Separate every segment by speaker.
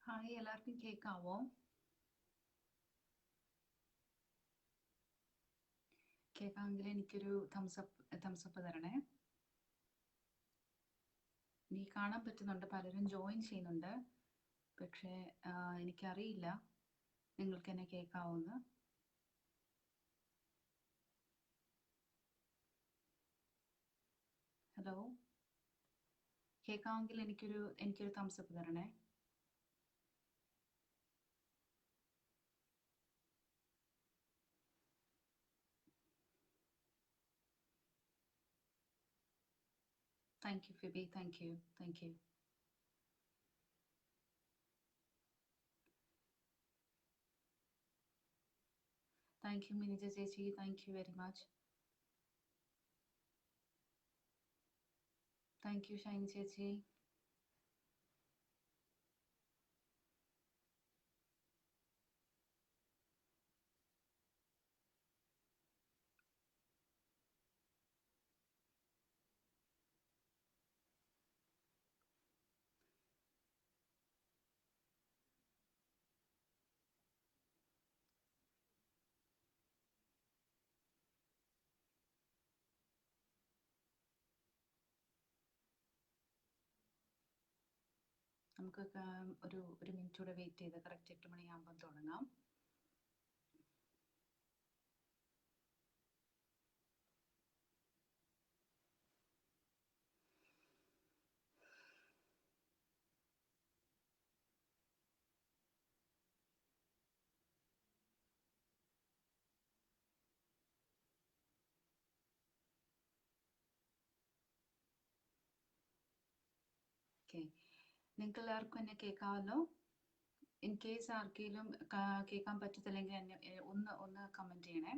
Speaker 1: Hi എല്ലാവർക്കും കേൾക്കാവോ? കേൾക്കാമെങ്കിൽ എനിക്കൊരു തംസപ്പ് തരണേ. നീ കാണാൻ പറ്റുന്നുണ്ട്, പലരും ജോയിൻ ചെയ്യുന്നുണ്ട്. പക്ഷേ എനിക്കറിയില്ല നിങ്ങൾക്ക് എന്നെ കേൾക്കാവോന്ന്. ഹലോ, കേൾക്കാമെങ്കിൽ എനിക്കൊരു തംസപ്പ് തരണേ. Thank you Phoebe, thank you. Thank you Minija ചേച്ചി, thank you very much. Thank you Shine ചേച്ചി. നമുക്ക് ഒരു മിനിറ്റ് കൂടെ വെയിറ്റ് ചെയ്ത് കറക്റ്റ് 8 മണിയാകുമ്പോൾ തുടങ്ങാം. ഓക്കെ, നിങ്ങൾക്ക് എല്ലാവർക്കും എന്നെ കേൾക്കാമല്ലോ? ഇൻ കേസ് ആർക്കെങ്കിലും കേൾക്കാൻ പറ്റത്തില്ലെങ്കിൽ എന്നെ ഒന്ന് കമൻറ്റ് ചെയ്യണേ.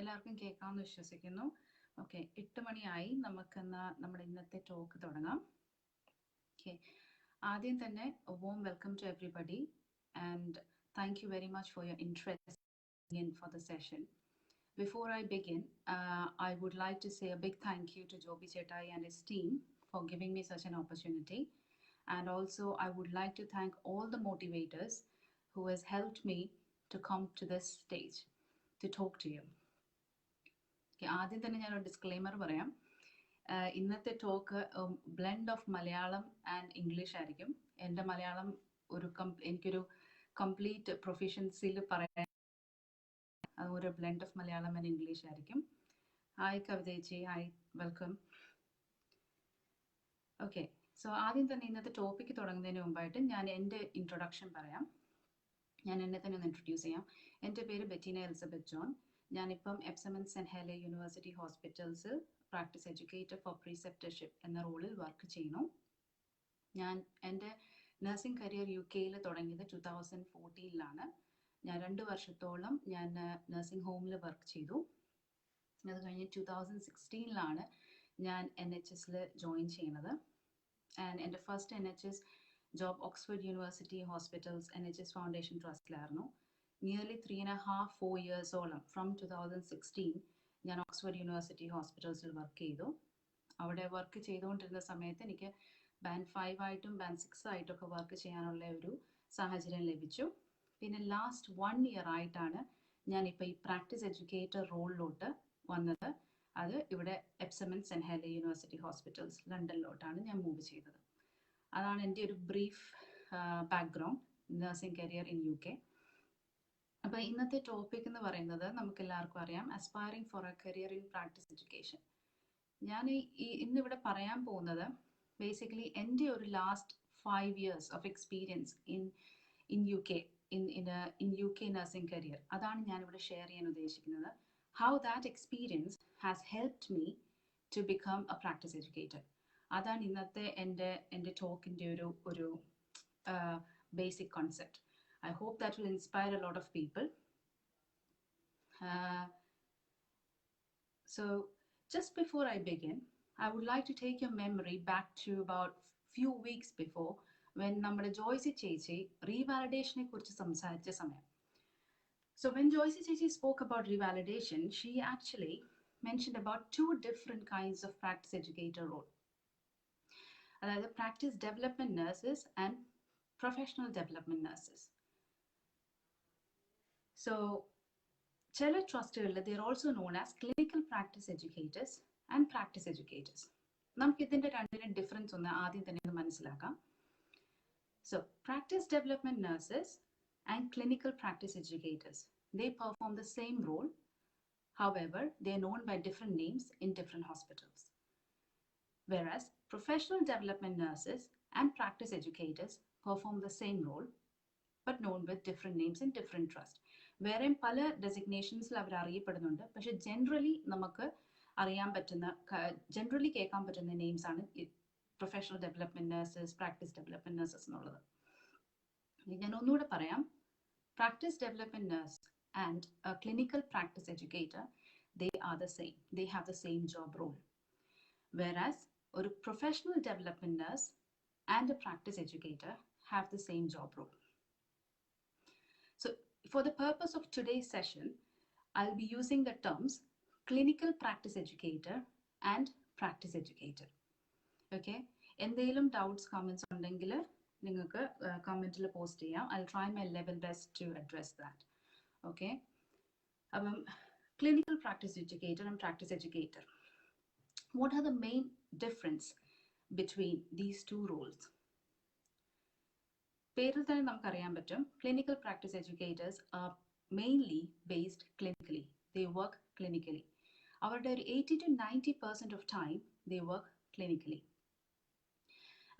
Speaker 1: എല്ലാവർക്കും കേൾക്കാമെന്ന് വിശ്വസിക്കുന്നു. ഓക്കെ, 8 മണിയായി. നമുക്കെന്നാ നമ്മുടെ ഇന്നത്തെ ടോക്ക് തുടങ്ങാം. ഓക്കെ, ആദ്യം തന്നെ warm welcome to everybody and thank you very much for your interest in for the session. Before I begin, I would like to say a big thank you to Joby Chetai and his team for giving me such an opportunity. And also, I would like to thank all the motivators who has helped me to come to this stage to talk to you. ആദ്യം തന്നെ ഞാനൊരു disclaimer പറയാം. ഇന്നത്തെ talk blend of Malayalam and English ആയിരിക്കും. എൻ്റെ മലയാളം എനിക്കൊരു complete പ്രൊഫിഷ്യൻസിയിൽ പറയാൻ ഒരു blend of Malayalam and English ആയിരിക്കും. ഹായ് കവിതേച്ചി, ഹായ്, വെൽക്കം. ഓക്കെ, സോ ആദ്യം തന്നെ ഇന്നത്തെ ടോപ്പിക്ക് തുടങ്ങുന്നതിന് മുമ്പായിട്ട് ഞാൻ എൻ്റെ ഇൻട്രൊഡക്ഷൻ പറയാം. ഞാൻ എന്നെ തന്നെ ഒന്ന് ഇൻട്രൊഡ്യൂസ് ചെയ്യാം. എൻ്റെ പേര് ബെറ്റീന എലിസബത്ത് ജോൺ. ഞാനിപ്പം എപ്സം സെൻറ്റ് ഹെലെ യൂണിവേഴ്സിറ്റി ഹോസ്പിറ്റൽസിൽ പ്രാക്ടീസ് എഡ്യൂക്കേറ്റർ ഫോർ പ്രീസെപ്റ്റർഷിപ്പ് എന്ന റോളിൽ വർക്ക് ചെയ്യുന്നു. ഞാൻ എൻ്റെ നഴ്സിംഗ് കരിയർ UK-യിൽ തുടങ്ങിയത് 2014-ലാണ്. ഞാൻ 2 വർഷത്തോളം ഞാൻ നഴ്സിംഗ് ഹോമിൽ വർക്ക് ചെയ്തു. അത് കഴിഞ്ഞ് 2016-ലാണ് ഞാൻ NHS-ൽ ജോയിൻ ചെയ്യുന്നത്. ആൻഡ് എൻ്റെ first NHS job Oxford University Hospitals NHS foundation ട്രസ്റ്റിലായിരുന്നു. നിയർലി 3.5-4 ഇയേഴ്സോളം ഫ്രം 2016 ഞാൻ ഓക്സ്ഫോർഡ് യൂണിവേഴ്സിറ്റി ഹോസ്പിറ്റൽസിൽ വർക്ക് ചെയ്തു. അവിടെ വർക്ക് ചെയ്തുകൊണ്ടിരുന്ന സമയത്ത് എനിക്ക് ബാൻഡ് 5 ആയിട്ടും ബാൻഡ് 6 ആയിട്ടൊക്കെ വർക്ക് ചെയ്യാനുള്ള ഒരു സാഹചര്യം ലഭിച്ചു. പിന്നെ ലാസ്റ്റ് 1 ഇയർ ആയിട്ടാണ് ഞാനിപ്പോൾ ഈ പ്രാക്ടീസ് എഡ്യൂക്കേറ്റർ റോളിലോട്ട് വന്നത്. അത് ഇവിടെ Epsom Saint Helier University Hospitals ലണ്ടനിലോട്ടാണ് ഞാൻ മൂവ് ചെയ്തത്. അതാണ് എൻ്റെ ഒരു brief background nursing career in UK. അപ്പോൾ ഇന്നത്തെ ടോപ്പിക് എന്ന് പറയുന്നത് നമുക്ക് എല്ലാവർക്കും അറിയാം, aspiring for a career in practice education. ഞാൻ ഇന്നിവിടെ പറയാൻ പോകുന്നത് ബേസിക്കലി എൻ്റെ ഒരു last 5 years of experience in UK nursing career. അതാണ് ഞാനിവിടെ ഷെയർ ചെയ്യാൻ ഉദ്ദേശിക്കുന്നത്. How that experience has helped me to become a practice educator. അതാണ് ഇന്നത്തെ എൻ്റെ ടോക്കിൻ്റെ ഒരു basic concept. I hope that will inspire a lot of people. So just before I begin, I would like to take your memory back to about few weeks before when നമ്മുടെ ജോയ്സി ചേച്ചി റീവാലിഡേഷനെ കുറിച്ച് സംസാരിച്ച സമയം. So when Joyce Chichi spoke about revalidation, she actually mentioned about two different kinds of practice educator role. അതായത് practice development nurses and professional development nurses. So ചില ട്രസ്റ്റുകളിൽ they are also known as clinical practice educators and practice educators. നമുക്ക് ഇതിന്റെ രണ്ടിനും difference ഒന്ന് ആദ്യം തന്നെ മനസ്സിലാക്കാം. So practice development nurses and clinical practice educators, they perform the same role. However, they are known by different names in different hospitals. Whereas professional development nurses and practice educators perform the same role but known with different names in different trusts. വേറെയും പല ഡെസിഗ്നേഷൻസിൽ അവർ അറിയപ്പെടുന്നുണ്ട്. പക്ഷെ generally നമുക്ക് അറിയാൻ പറ്റുന്ന generally കേൾക്കാൻ പറ്റുന്ന names ആണ് professional development nurses, practice development nurses എന്നുള്ളത്. ഞാൻ ഒന്നുകൂടെ പറയാം. Practice development nurse and clinical practice educator, they are the same. They have the same job role. Whereas a professional development nurse and a practice educator have the same job role. So for the purpose of today's session, I'll be using the terms clinical practice educator and practice educator. Okay? എന്തെങ്കിലും doubts, comments ഉണ്ടെങ്കിൽ നിങ്ങൾക്ക് കമൻറ്റിൽ post ചെയ്യാം. I'll try my level best to address that. Okay? Clinical practice educator and practice educator. What are the main difference between these two roles? പേരിൽ തന്നെ നമുക്കറിയാൻ പറ്റും, clinical practice educators are mainly based clinically. They work clinically. അവരുടെ ഒരു 80 to 90% of time they work clinically.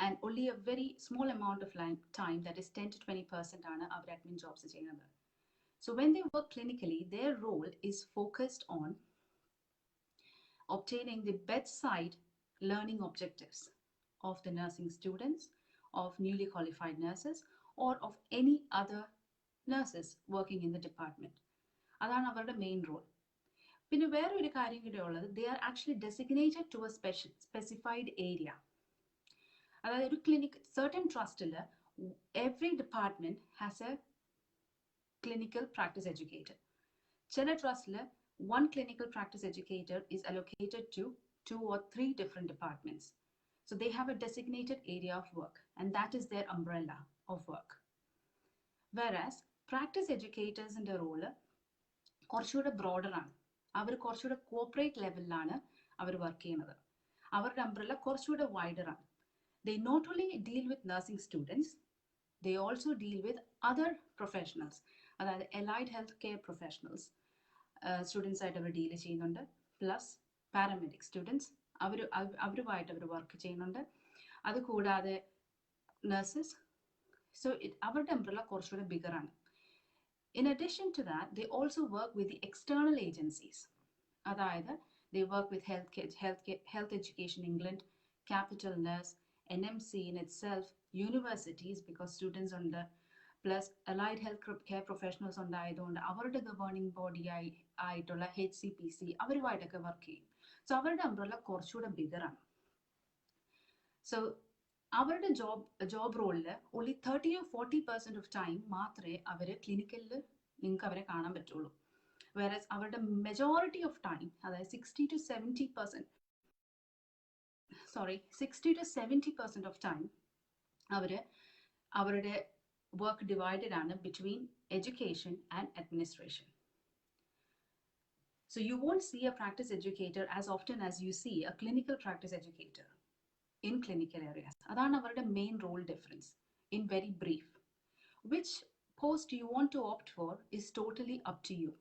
Speaker 1: And only a very small amount of time, that is 10 to 20%, ആണ് അവർ admin jobs ചെയ്യുന്നത്. So when they work clinically, their role is focused on obtaining the bedside learning objectives of the nursing students, of newly qualified nurses, or of any other nurses working in the department. അതാണ് അവരുടെ main role. പിന്നെ വേറെ ഒരു കാര്യം കൂടെ ഉള്ളത്, they are actually designated to a specified area. അതായത് ഒരു clinic certain ട്രസ്റ്റിൽ every department has a clinical practice educator. ചില ട്രസ്റ്റിൽ one clinical practice educator is allocated to 2 or 3 different departments. So they have a designated area of work, and that is their umbrella of work. Whereas practice educators in the role കുറച്ചുകൂടെ broader ആണ്. അവർ കുറച്ചുകൂടെ corporate ലെവലിലാണ് അവർ work ചെയ്യുന്നത്. അവരുടെ umbrella കുറച്ചുകൂടെ wider ആണ്. They not only deal with nursing students, they also deal with other professionals, അതായത് allied health care professionals. Students ആയിട്ട് അവർ ഡീൽ ചെയ്യുന്നുണ്ട്. പ്ലസ് പാരാമെഡിക് സ്റ്റുഡൻസ് അവരുമായിട്ട് അവർ വർക്ക് ചെയ്യുന്നുണ്ട്. അതുകൂടാതെ നഴ്സസ്. സോ അവരുടെ അംബ്രല്ല കുറച്ചുകൂടെ ബിഗർ ആണ്. In addition to that, they also work with the external agencies. അതായത് they work with Health Education England, capital nurse, NMC in itself, universities, because students ഉണ്ട്, plus allied health care professionals ഉണ്ടായതുകൊണ്ട് അവരുടെ governing body ആയിട്ടുള്ള HCPC അവരുമായിട്ടൊക്കെ work ചെയ്യും. So അവരുടെ umbrella കുറച്ചുകൂടെ bigger ആണ്. സോ അവരുടെ ജോബ് റോളിൽ ഓൺലി 30 or 40% ഓഫ് ടൈം മാത്രമേ അവർ ക്ലിനിക്കലിൽ നിങ്ങൾക്ക് അവരെ കാണാൻ പറ്റുള്ളൂ. വേറസ് അവരുടെ മെജോറിറ്റി ഓഫ് ടൈം, അതായത് 60 to 70% ഓഫ് ടൈം അവരുടെ work divided between education and administration. So you won't see a practice educator as often as you see a clinical practice educator in clinical areas. Adana avരുടെ main role difference. In very brief, which post you want to opt for is totally up to you.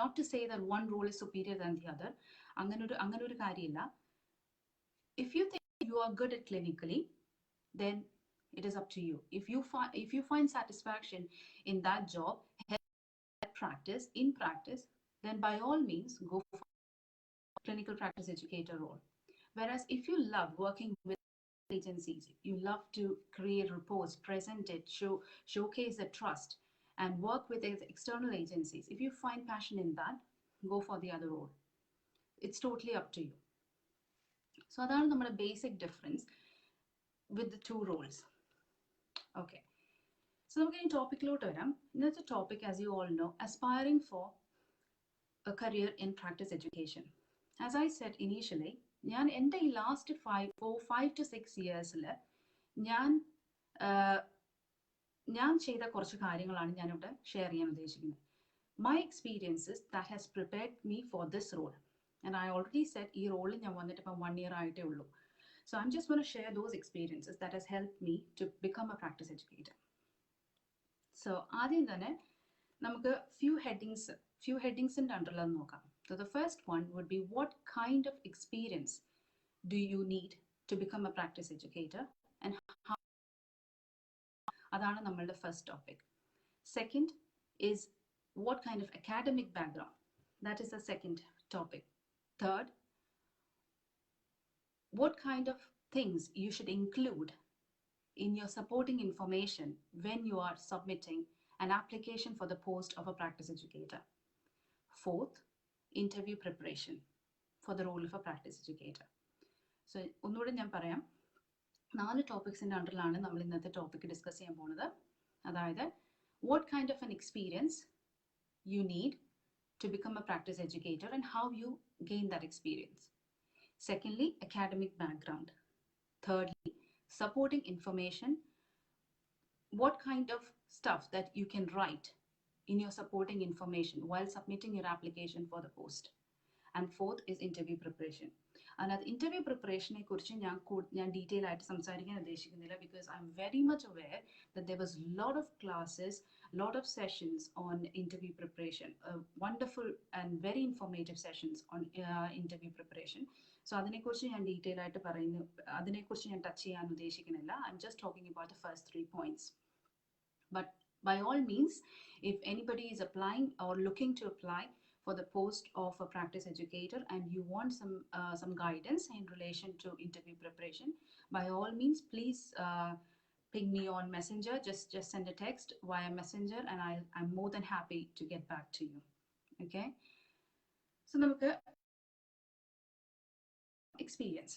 Speaker 1: Not to say that one role is superior than the other. അങ്ങനെ ഒരു കാര്യമില്ല. If you think you are good at clinically, then it is up to you. If you find satisfaction in that job, in practice, then by all means go for clinical practice educator role. Whereas if you love working with agencies, you love to create reports, present it, showcase the trust, and work with external agencies, if you find passion in that, go for the other role. It's totally up to you. So that's the basic difference with the two roles. Okay. So നമുക്ക് ഈ ടോപ്പിക്കിലോട്ട് വരാം. ഇന്നത്തെ topic, as you all no, aspiring for a career in practice education. As I said initially, ഞാൻ എൻ്റെ ഈ last 5 to 6 yearsൽ ഞാൻ ചെയ്ത കുറച്ച് കാര്യങ്ങളാണ് ഞാനിവിടെ ഷെയർ ചെയ്യാൻ ഉദ്ദേശിക്കുന്നത്. My experiences that has prepared me for this role. And I already said ഈ റോളിൽ ഞാൻ വന്നിട്ട് ഇപ്പം 1 year ആയിട്ടേ ഉള്ളൂ. So I'm just going to share those experiences that has helped me to become a practice educator. So ആദ്യം തന്നെ നമുക്ക് few headings in under നോക്കാം. So the first one would be, what kind of experience do you need to become a practice educator, and how? അതാണ് നമ്മളുടെ first topic. Second is, what kind of academic background? That is the second topic. Third, what kind of things you should include in your supporting information when you are submitting an application for the post of a practice educator. Fourth, interview preparation for the role of a practice educator. So ഒന്നുകൂടെ ഞാൻ പറയാം, 4 ടോപ്പിക്സിൻ്റെ അണ്ടറിലാണ് നമ്മൾ ഇന്നത്തെ topic discuss ചെയ്യാൻ പോകുന്നത്. അതായത്, what kind of an experience you need to become a practice educator and how you gain that experience. Secondly, academic background. Thirdly, supporting information, what kind of stuff that you can write in your supporting information while submitting your application for the post. And fourth is interview preparation. And interview preparation ഞാൻ detail ആയിട്ട് സംസാരിക്കാൻ ഉദ്ദേശിക്കുന്നില്ല, because I'm very much aware that there was a lot of classes, lot of sessions on interview preparation, wonderful and very informative sessions on interview preparation. So അതിനെക്കുറിച്ച് ഞാൻ detail ആയിട്ട് പറയുന്നു, അതിനെക്കുറിച്ച് ഞാൻ ടച്ച് ചെയ്യാൻ ഉദ്ദേശിക്കുന്നില്ല. I'm just talking about the first 3 points. But by all means, if anybody is applying or looking to apply for the post of a practice educator and you want some guidance in relation to interview preparation, by all means, please ping me on Messenger. Just send a text via Messenger, and I'm more than happy to get back to you. Okay? So നമുക്ക് experience.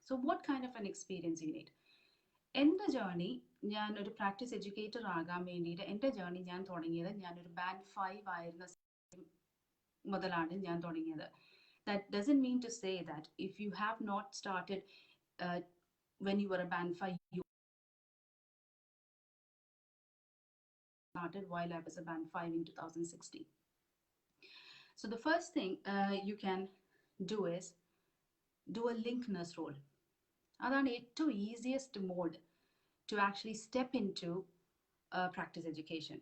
Speaker 1: So what kind of an experience you need? എൻ്റെ journey, ഞാൻ ഒരു practice educator ആകാൻ വേണ്ടിയിട്ട് എൻ്റെ journey ഞാൻ തുടങ്ങിയത്, ഞാനൊരു ബാൻഡ് 5 ആയിരുന്ന മുതലാണ് ഞാൻ തുടങ്ങിയത്. That doesn't mean to say that if you have not started when you were a band 5, you started while I was a band 5 in 2016. So the first thing you can do is do a link nurse role. അതാണ് ഏറ്റവും easiest mode to actually step into practice education.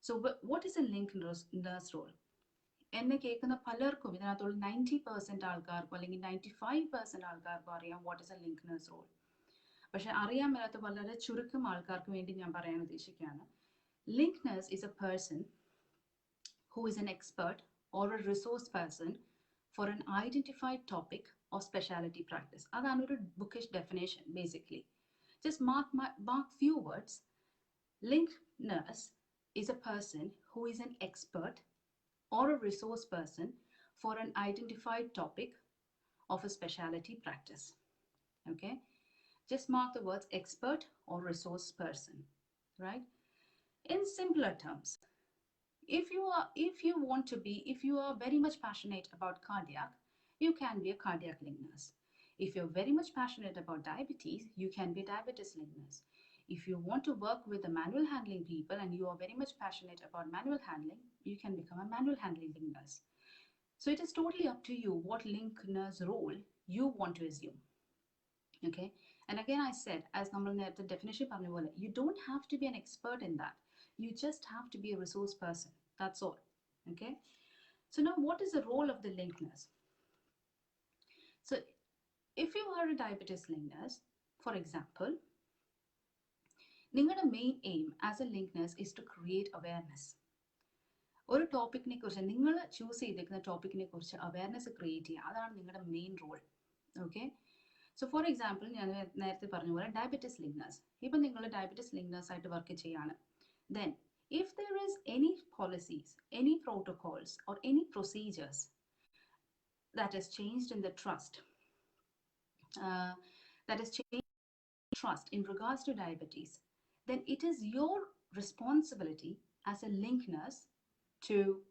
Speaker 1: So what is a link nurse role? എന്നെ കേൾക്കുന്ന പലർക്കും ഇതിനകത്തുള്ള 90% ആൾക്കാർക്കും അല്ലെങ്കിൽ 95% ആൾക്കാർക്കും അറിയാം what is a link nurse role. പക്ഷെ അറിയാൻ മേലാത്ത വളരെ ചുരുക്കം ആൾക്കാർക്ക് വേണ്ടി ഞാൻ പറയാൻ ഉദ്ദേശിക്കുകയാണ്. Link nurse is a person who is an expert or a resource person for an identified topic or specialty practice. അതാണ് ഒരു bookish definition basically. Just mark few words. Link nurse is a person who is an expert or a resource person for an identified topic of a specialty practice. Okay? Just mark the words expert or resource person, right? In simpler terms, if you are very much passionate about cardiac, you can be a cardiac link nurse. If you're very much passionate about diabetes, you can be a diabetes link nurse. If you want to work with the manual handling people and you are very much passionate about manual handling, you can become a manual handling link nurse. So it is totally up to you what link nurse role you want to assume. Okay? And again, I said, as the definition, you don't have to be an expert in that. You just have to be a resource person. That's all. Okay? So now, what is the role of the link nurse? So if you are a diabetes link nurse, for example, നിങ്ങളുടെ main aim as a link nurse is to create awareness. ഒരു ടോപ്പിക്കിനെ കുറിച്ച്, നിങ്ങൾ choose ചെയ്തിരിക്കുന്ന ടോപ്പിക്കിനെ കുറിച്ച് awareness create ചെയ്യുക, അതാണ് നിങ്ങളുടെ main role. Okay? So for example, ഞാൻ നേരത്തെ പറഞ്ഞ പോലെ ഡയബറ്റിസ് ലിങ്ക് നഴ്സ്, ഇപ്പം നിങ്ങൾ ഡയബറ്റിസ് ലിങ്ക് നഴ്സ് ആയിട്ട് വർക്ക് ചെയ്യാണ്. Then if there is any policies, any protocols or any procedures that is changed in the trust, that is changed trust in regards to diabetes, then it is your responsibility as a link nurse to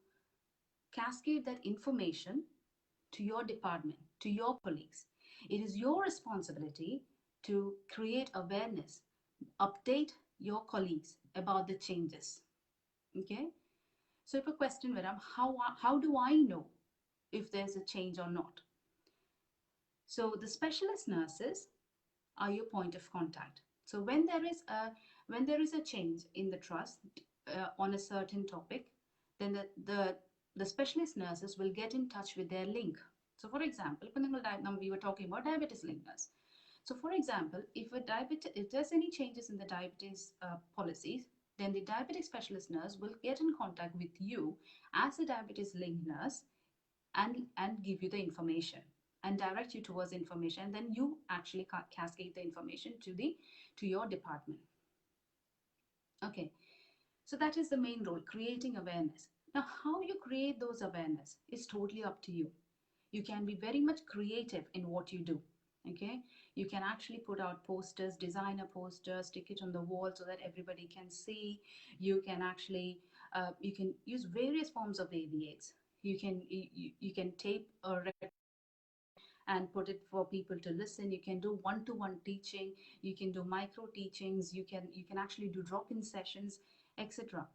Speaker 1: cascade that information to your department, to your colleagues. It is your responsibility to create awareness, update your colleagues about the changes. Okay? So if a question varam, how do I know if there's a change or not? So the specialist nurses are your point of contact. So when there is a change in the trust on a certain topic, then the specialist nurses will get in touch with their link. So for example, we were talking about diabetes link nurse. So for example, if there's any changes in the diabetes policies, then the diabetic specialist nurse will get in contact with you as a diabetes link nurse and give you the information and direct you towards information, and then you actually cascade the information to your department. Okay, so that is the main role, creating awareness. Now how you create those awareness is totally up to you. You can be very much creative in what you do. Okay, you can actually put out posters, design a poster, stick it on the wall so that everybody can see. You can actually you can use various forms of AVAs. You can tape a record and put it for people to listen. You can do one-to-one teaching, you can do micro teachings, you can actually do drop-in sessions, etc.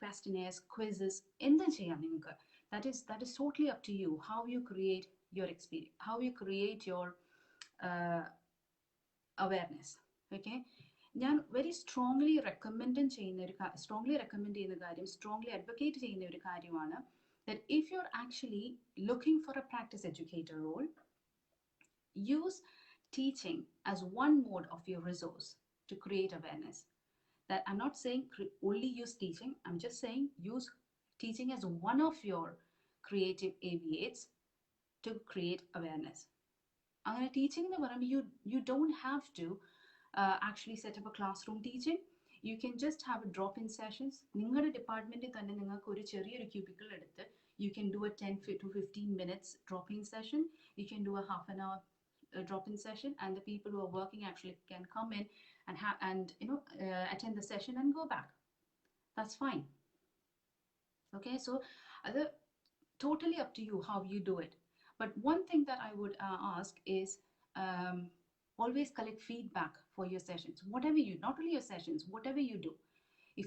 Speaker 1: Questionnaires, quizzes, എന്തും ചെയ്യാം നിങ്ങൾക്ക്. That is totally up to you how you create your experience, how you create your awareness. Okay, ഞാൻ very strongly recommend ചെയ്യുന്ന കാര്യം, strongly advocate ചെയ്യുന്ന ഒരു കാര്യമാണ് that if you're actually looking for a practice educator role, use teaching as one mode of your resource to create awareness. That I'm not saying only use teaching, I'm just saying use teaching as one of your creative AVAs to create awareness. അങ്ങനെ teaching എന്ന് പറയുമ്പോൾ you don't have to actually set up a classroom teaching. You can just have a drop-in sessions. നിങ്ങളുടെ ഡിപ്പാർട്ട്മെന്റിൽ തന്നെ നിങ്ങൾക്ക് ഒരു ചെറിയൊരു cubicle എടുത്ത് you can do a 10 to 15 minutes drop-in session. You can do a half an hour drop-in session, and the people who are working actually can come in and attend the session and go back. That's fine. Okay, so totally up to you how you do it. But one thing that I would ask is always collect feedback for your sessions. Whatever you, not only your sessions, whatever you do. If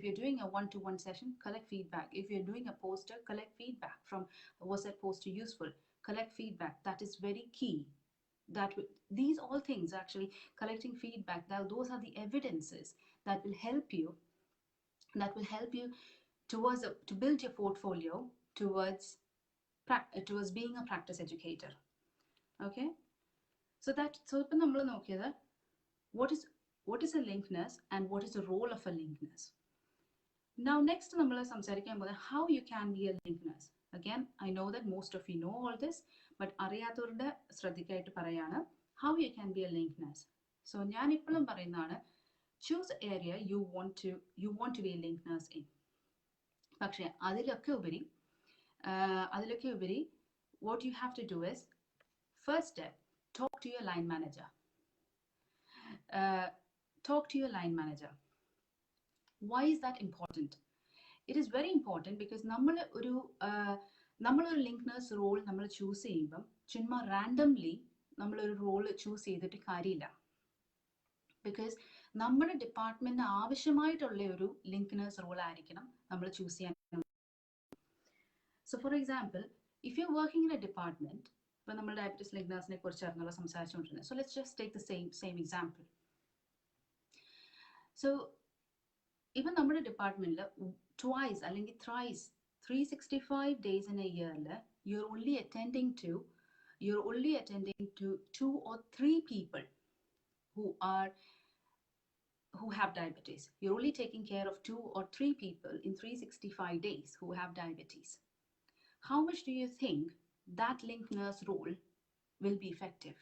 Speaker 1: you're doing a one-to-one session, collect feedback. If you're doing a poster, collect feedback from, was that poster useful? Collect feedback. That is very key. These all things, actually collecting feedback, those are the evidences that will help you to build your portfolio towards being a practice educator. Okay, so iപ്പം നമ്മൾ നോക്കിയത് what is a link nurse and what is the role of a link nurse. Now next നമ്മൾ സംസാരിക്കാൻ പോകുന്നത് how you can be a link nurse. Again, I know that most of you know all this, but അറിയാത്തവരുടെ ശ്രദ്ധിക്കായിട്ട് പറയാണ് how you can be a link nurse. So ഞാൻ ഇപ്പോഴും പറയുന്നതാണ്, choose area you want to be a link nurse in. പക്ഷേ അതിലൊക്കെ ഉപരി what you have to do is, first step, talk to your line manager. Why is that important? It is very important because നമ്മളൊരു link nurse role നമ്മൾ choose ചെയ്യുമ്പം ചുമ്മാ randomly നമ്മളൊരു role choose ചെയ്തിട്ട് കാര്യമില്ല. ബിക്കോസ് നമ്മുടെ ഡിപ്പാർട്ട്മെന്റിന് ആവശ്യമായിട്ടുള്ള ഒരു ലിങ്ക് നഴ്സ് റോൾ ആയിരിക്കണം നമ്മൾ ചൂസ് ചെയ്യാൻ. So for example, if you're working in a department, when നമ്മൾ ഡയബറ്റിസ് ലിങ്ക് നഴ്സിനെ കുറിച്ചായിരുന്നല്ലോ സംസാരിച്ചുകൊണ്ടിരുന്നത്, so let's just take the same example. So even നമ്മുടെ ഡിപ്പാർട്ട്മെന്റിൽ twice അല്ലെങ്കിൽ thrice 365 days in a year you're only attending to 2 or 3 people who have diabetes. You're only taking care of 2 or 3 people in 365 days who have diabetes. How much do you think that link nurse role will be effective?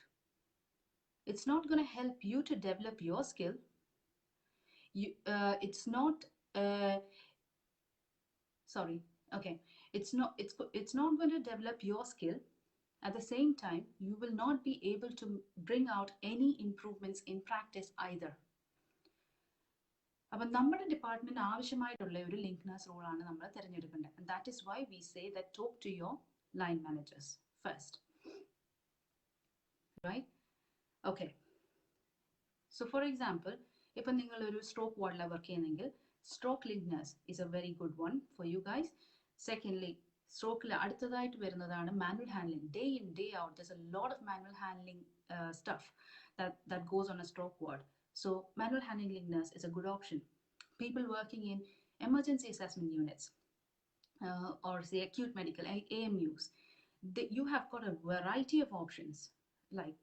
Speaker 1: It's not going to help you to develop your skill. It's not going to develop your skill. At the same time, you will not be able to bring out any improvements in practice either. അപ്പം നമ്മുടെ department ആവശ്യമായിട്ടുള്ള ഒരു link nurse റോളാണ് നമ്മൾ തിരഞ്ഞെടുക്കേണ്ടത്. And that is why we say that talk to your line managers first. Right? Okay. So for example, ഇപ്പം നിങ്ങൾ ഒരു സ്ട്രോക്ക് വാർഡിലാണ് വർക്ക് ചെയ്യുന്നെങ്കിൽ stroke link nurse is a very good one for you guys. Secondly, സ്ട്രോക്കിൽ അടുത്തതായിട്ട് വരുന്നതാണ് manual handling. Day in day out there's a lot of manual handling stuff that goes on a stroke ward. So manual handling link nurse is a good option. People working in emergency assessment units or say acute medical AMUs, you have got a variety of options. Like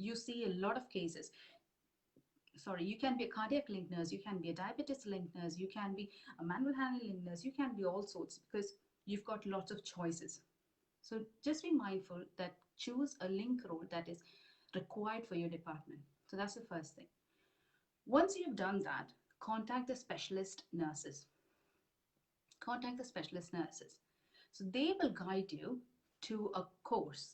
Speaker 1: you see a lot of cases. Sorry, you can be a cardiac link nurse, you can be a diabetes link nurse, you can be a manual handling link nurse, you can be all sorts because you've got lots of choices. So just be mindful that choose a link role that is required for your department. So that's the first thing. Once you've done that, contact the specialist nurses. Contact the specialist nurses. So they will guide you to a course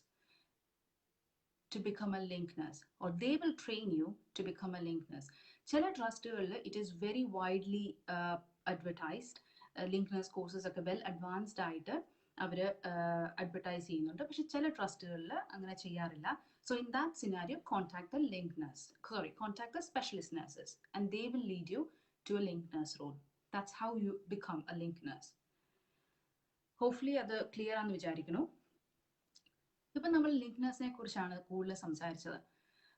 Speaker 1: to become a link nurse, or they will train you to become a link nurse. ചില ട്രസ്റ്റുകളിൽ it is very widely advertised. Link nurse courses ഒക്കെ well advanced ആയിട്ട് അവർ advertise ചെയ്യുന്നുണ്ട്. പക്ഷെ ചില ട്രസ്റ്റുകളിൽ അങ്ങനെ ചെയ്യാറില്ല. So in that scenario, contact the contact the specialist nurses and they will lead you to a link nurse role. That's how you become a link nurse. Hopefully അത് clear ആണെന്ന് വിചാരിക്കുന്നു. ഇപ്പം നമ്മൾ ലിങ്ക് നഴ്സിനെ കുറിച്ചാണ് കൂടുതൽ സംസാരിച്ചത്.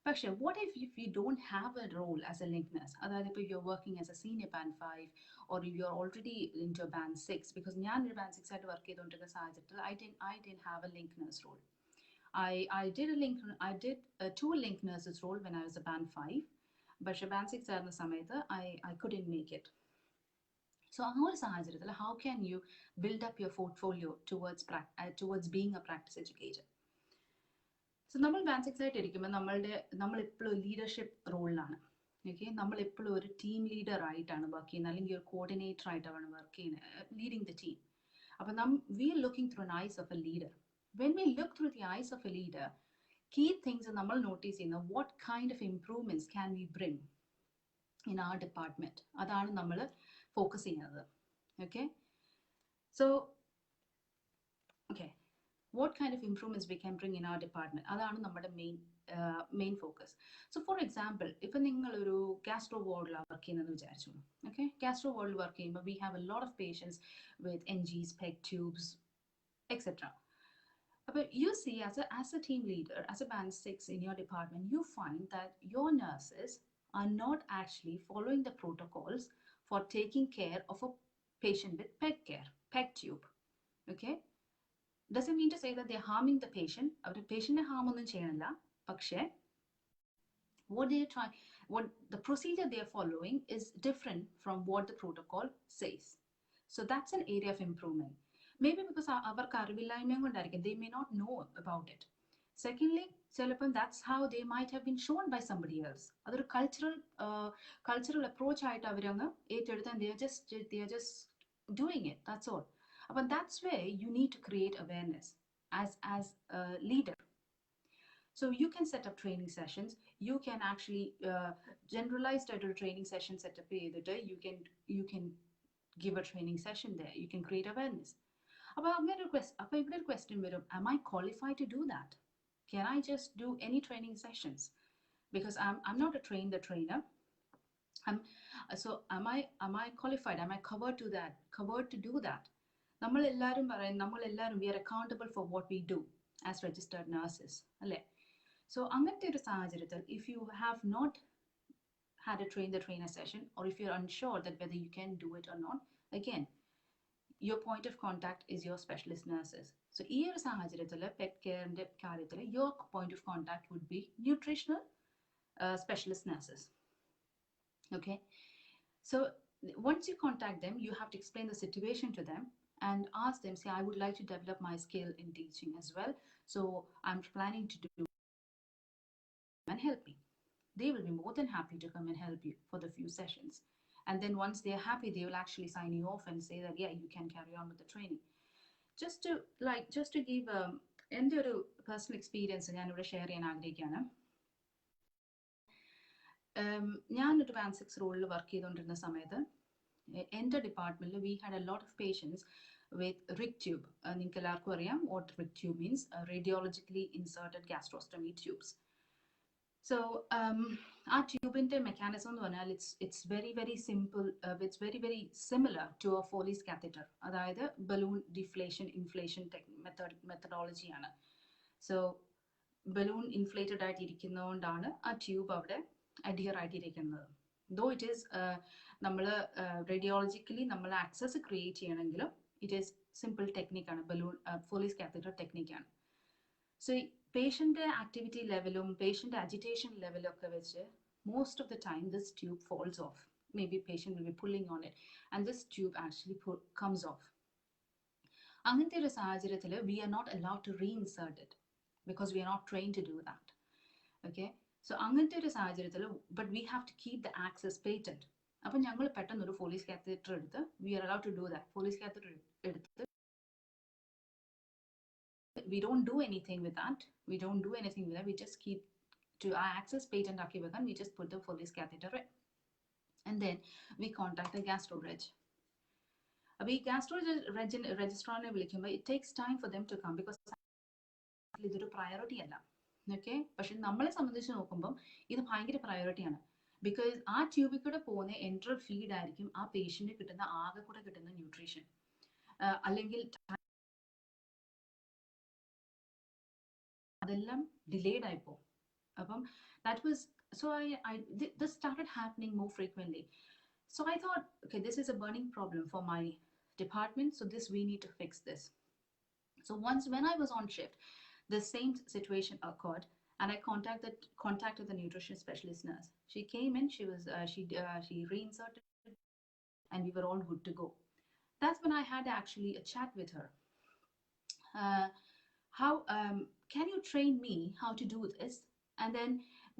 Speaker 1: പക്ഷെ what if you don't have a role as a link nurse? അതായത് ഇപ്പോൾ you're working as a senior band 5 or you're already into a band 6, because ഞാൻ ഒരു band 6 ആയിട്ട് വർക്ക് ചെയ്തുകൊണ്ടിരുന്ന സാഹചര്യത്തിൽ I didn't have a link nurse role. I did two link nurses role when I was a band 5, പക്ഷെ band 6 ആയിരുന്ന സമയത്ത് I couldn't make it. So ആ ഒരു സാഹചര്യത്തിൽ how can you build up your portfolio towards being a practice educator? So നമ്മൾ band 6 ആയിട്ട് ഇരിക്കുമ്പോൾ നമ്മളെപ്പോഴും ലീഡർഷിപ്പ് റോളിലാണ്. ഓക്കെ, നമ്മളെപ്പോഴും ഒരു ടീം ലീഡർ ആയിട്ടാണ് വർക്ക് ചെയ്യുന്നത്, അല്ലെങ്കിൽ ഒരു കോർഡിനേറ്റർ ആയിട്ടാണ് വർക്ക് ചെയ്യുന്നത്, ലീഡിങ് ദ ടീം. അപ്പം we are looking through an eyes of a leader. When we look through the eyes of a leader, key things നമ്മൾ നോട്ടീസ് ചെയ്യുന്ന what kind of improvements can we bring in our department. അതാണ് നമ്മൾ focus ചെയ്യുന്നത്. Okay, so what kind of improvements we can bring in our department, അതാണ് നമ്മുടെ main focus. So for example, ഇപ്പം നിങ്ങളൊരു gastro വാർഡിലാണ് വർക്ക് ചെയ്യുന്നതെന്ന് വിചാരിച്ചു. ഓക്കെ, ഗാസ്ട്രോ വാർഡിൽ വർക്ക് ചെയ്യുമ്പോൾ we have a lot of patients with NGs, PEG tubes, etc. But you see, as a team leader, as a band 6 in your department, you find that your nurses are not actually following the protocols for taking care of a patient with PEG tube. Okay, doesn't mean to say that they're harming the patient. അവർ പേഷ്യന്റിനെ harm ഒന്നും ചെയ്യണില്ല, പക്ഷേ what the procedure they are following is different from what the protocol says. So that's an area of improvement. Maybe because അവർക്ക് അറിവില്ലായ്മയും കൊണ്ടായിരിക്കും, they may not know about it. Secondly, ചിലപ്പം that's how they might have been shown by somebody else. അതൊരു cultural approach ആയിട്ട് അവരങ്ങ് ഏറ്റെടുത്താൽ they are just doing it, that's all. But that's where you need to create awareness as a leader. So you can set up training sessions. You can actually generalize a training session set up. You can give a training session there. You can create awareness. But a question, am I qualified to do that? Can I just do any training sessions? Because I'm not a trainer. So am I qualified? Am I covered to do that? നമ്മളെല്ലാവരും we are accountable for what we do as registered nurses, അല്ലേ? So അങ്ങനത്തെ ഒരു സാഹചര്യത്തിൽ if you have not had a trainer session, or if you're unsure that whether you can do it or not, again, your point of contact is your specialist nurses. So ഈ ഒരു സാഹചര്യത്തിൽ pet കെയറിന്റെ കാര്യത്തിൽ your point of contact would be nutritional specialist nurses. Okay, so once you contact them, you have to explain the situation to them and ask them, say, I would like to develop my skill in teaching as well, so I'm planning to do and help me. They will be more than happy to come and help you for the few sessions, and then once they're happy, they will actually sign you off and say that yeah, you can carry on with the training. Just to give എൻ്റെ ഒരു personal experience ഞാൻ ഇവിടെ share ചെയ്യാൻ ആഗ്രഹിക്കുകയാണ്. ഞാനൊരു band 6 റോളിൽ work ചെയ്തുകൊണ്ടിരുന്ന സമയത്ത് എൻ്റെ ഡിപ്പാർട്ട്മെൻറ്റിൽ we had a lot of patients with RIG tube. നിങ്ങൾക്ക് എല്ലാവർക്കും അറിയാം what RIG tube means, radiologically inserted gastrostomy tubes. So ആ ട്യൂബിൻ്റെ മെക്കാനിസം എന്ന് പറഞ്ഞാൽ it's very very simple, it's very very similar to a Foley's catheter. അതായത് balloon deflation inflation മെത്തഡോളജിയാണ്. So balloon inflated ആയിട്ടിരിക്കുന്നതുകൊണ്ടാണ് ആ ട്യൂബ് അവിടെ അഡിയർ ആയിട്ടിരിക്കുന്നത്. ദോ ഇറ്റ് ഈസ് നമ്മൾ റേഡിയോളജിക്കലി നമ്മൾ ആക്സസ് ക്രിയേറ്റ് ചെയ്യണമെങ്കിലും ഇറ്റ് ഈസ് സിമ്പിൾ ടെക്നിക്കാണ്, ബലൂൺ ഫോലീസ് കാത്തറ്റർ ടെക്നിക്കാണ്. സോ പേഷ്യൻ്റെ ആക്ടിവിറ്റി ലെവലും പേഷ്യൻ്റെ അജിറ്റേഷൻ ലെവലും ഒക്കെ വെച്ച് most of the time this tube falls off. Maybe patient will be pulling on it and this tube actually comes off. അങ്ങനത്തെ ഒരു സാഹചര്യത്തിൽ we are not allowed to reinsert it because we are not trained to do that. Okay, so അങ്ങനത്തെ ഒരു സാഹചര്യത്തിൽ but we have to keep the access patent. അപ്പം ഞങ്ങൾ പെട്ടെന്ന് ഒരു ഫോലീസ് കാത്തറ്റർ എടുത്ത് we are allowed to do that. Foley's catheter എടുത്ത് we don't do anything with that. We don't do anything with that. We just keep to our access patent ആക്കി വെക്കാൻ we just put the Foley's catheter in. And then we contact the gastro-reg. അപ്പോൾ ഈ ഗാസ്ട്രോ-രജിസ്ട്രാറിനെ വിളിക്കുമ്പോൾ it takes time for them to come because ഇതൊരു priority അല്ല. Okay, പക്ഷെ നമ്മളെ സംബന്ധിച്ച് നോക്കുമ്പം ഇത് ഭയങ്കര പ്രയോറിറ്റിയാണ്. ബിക്കോസ് ആ ട്യൂബിൽ കൂടെ പോകുന്ന എൻട്രൽ ഫീഡ് ആയിരിക്കും ആ പേഷ്യൻറ്റിന് കിട്ടുന്ന ആകെ കൂടെ കിട്ടുന്ന ന്യൂട്രീഷൻ. അല്ലെങ്കിൽ അതെല്ലാം ഡിലേഡ് ആയിപ്പോ. അപ്പം that was, so this started happening more frequently. So I thought, okay, this is a burning problem for my department, so we need to fix this. So once when I was on shift, the same situation occurred and I contacted the nutrition specialist nurse. She came in, she reinserted and we were all good to go. That's when I had actually a chat with her. Can you train me how to do this? And then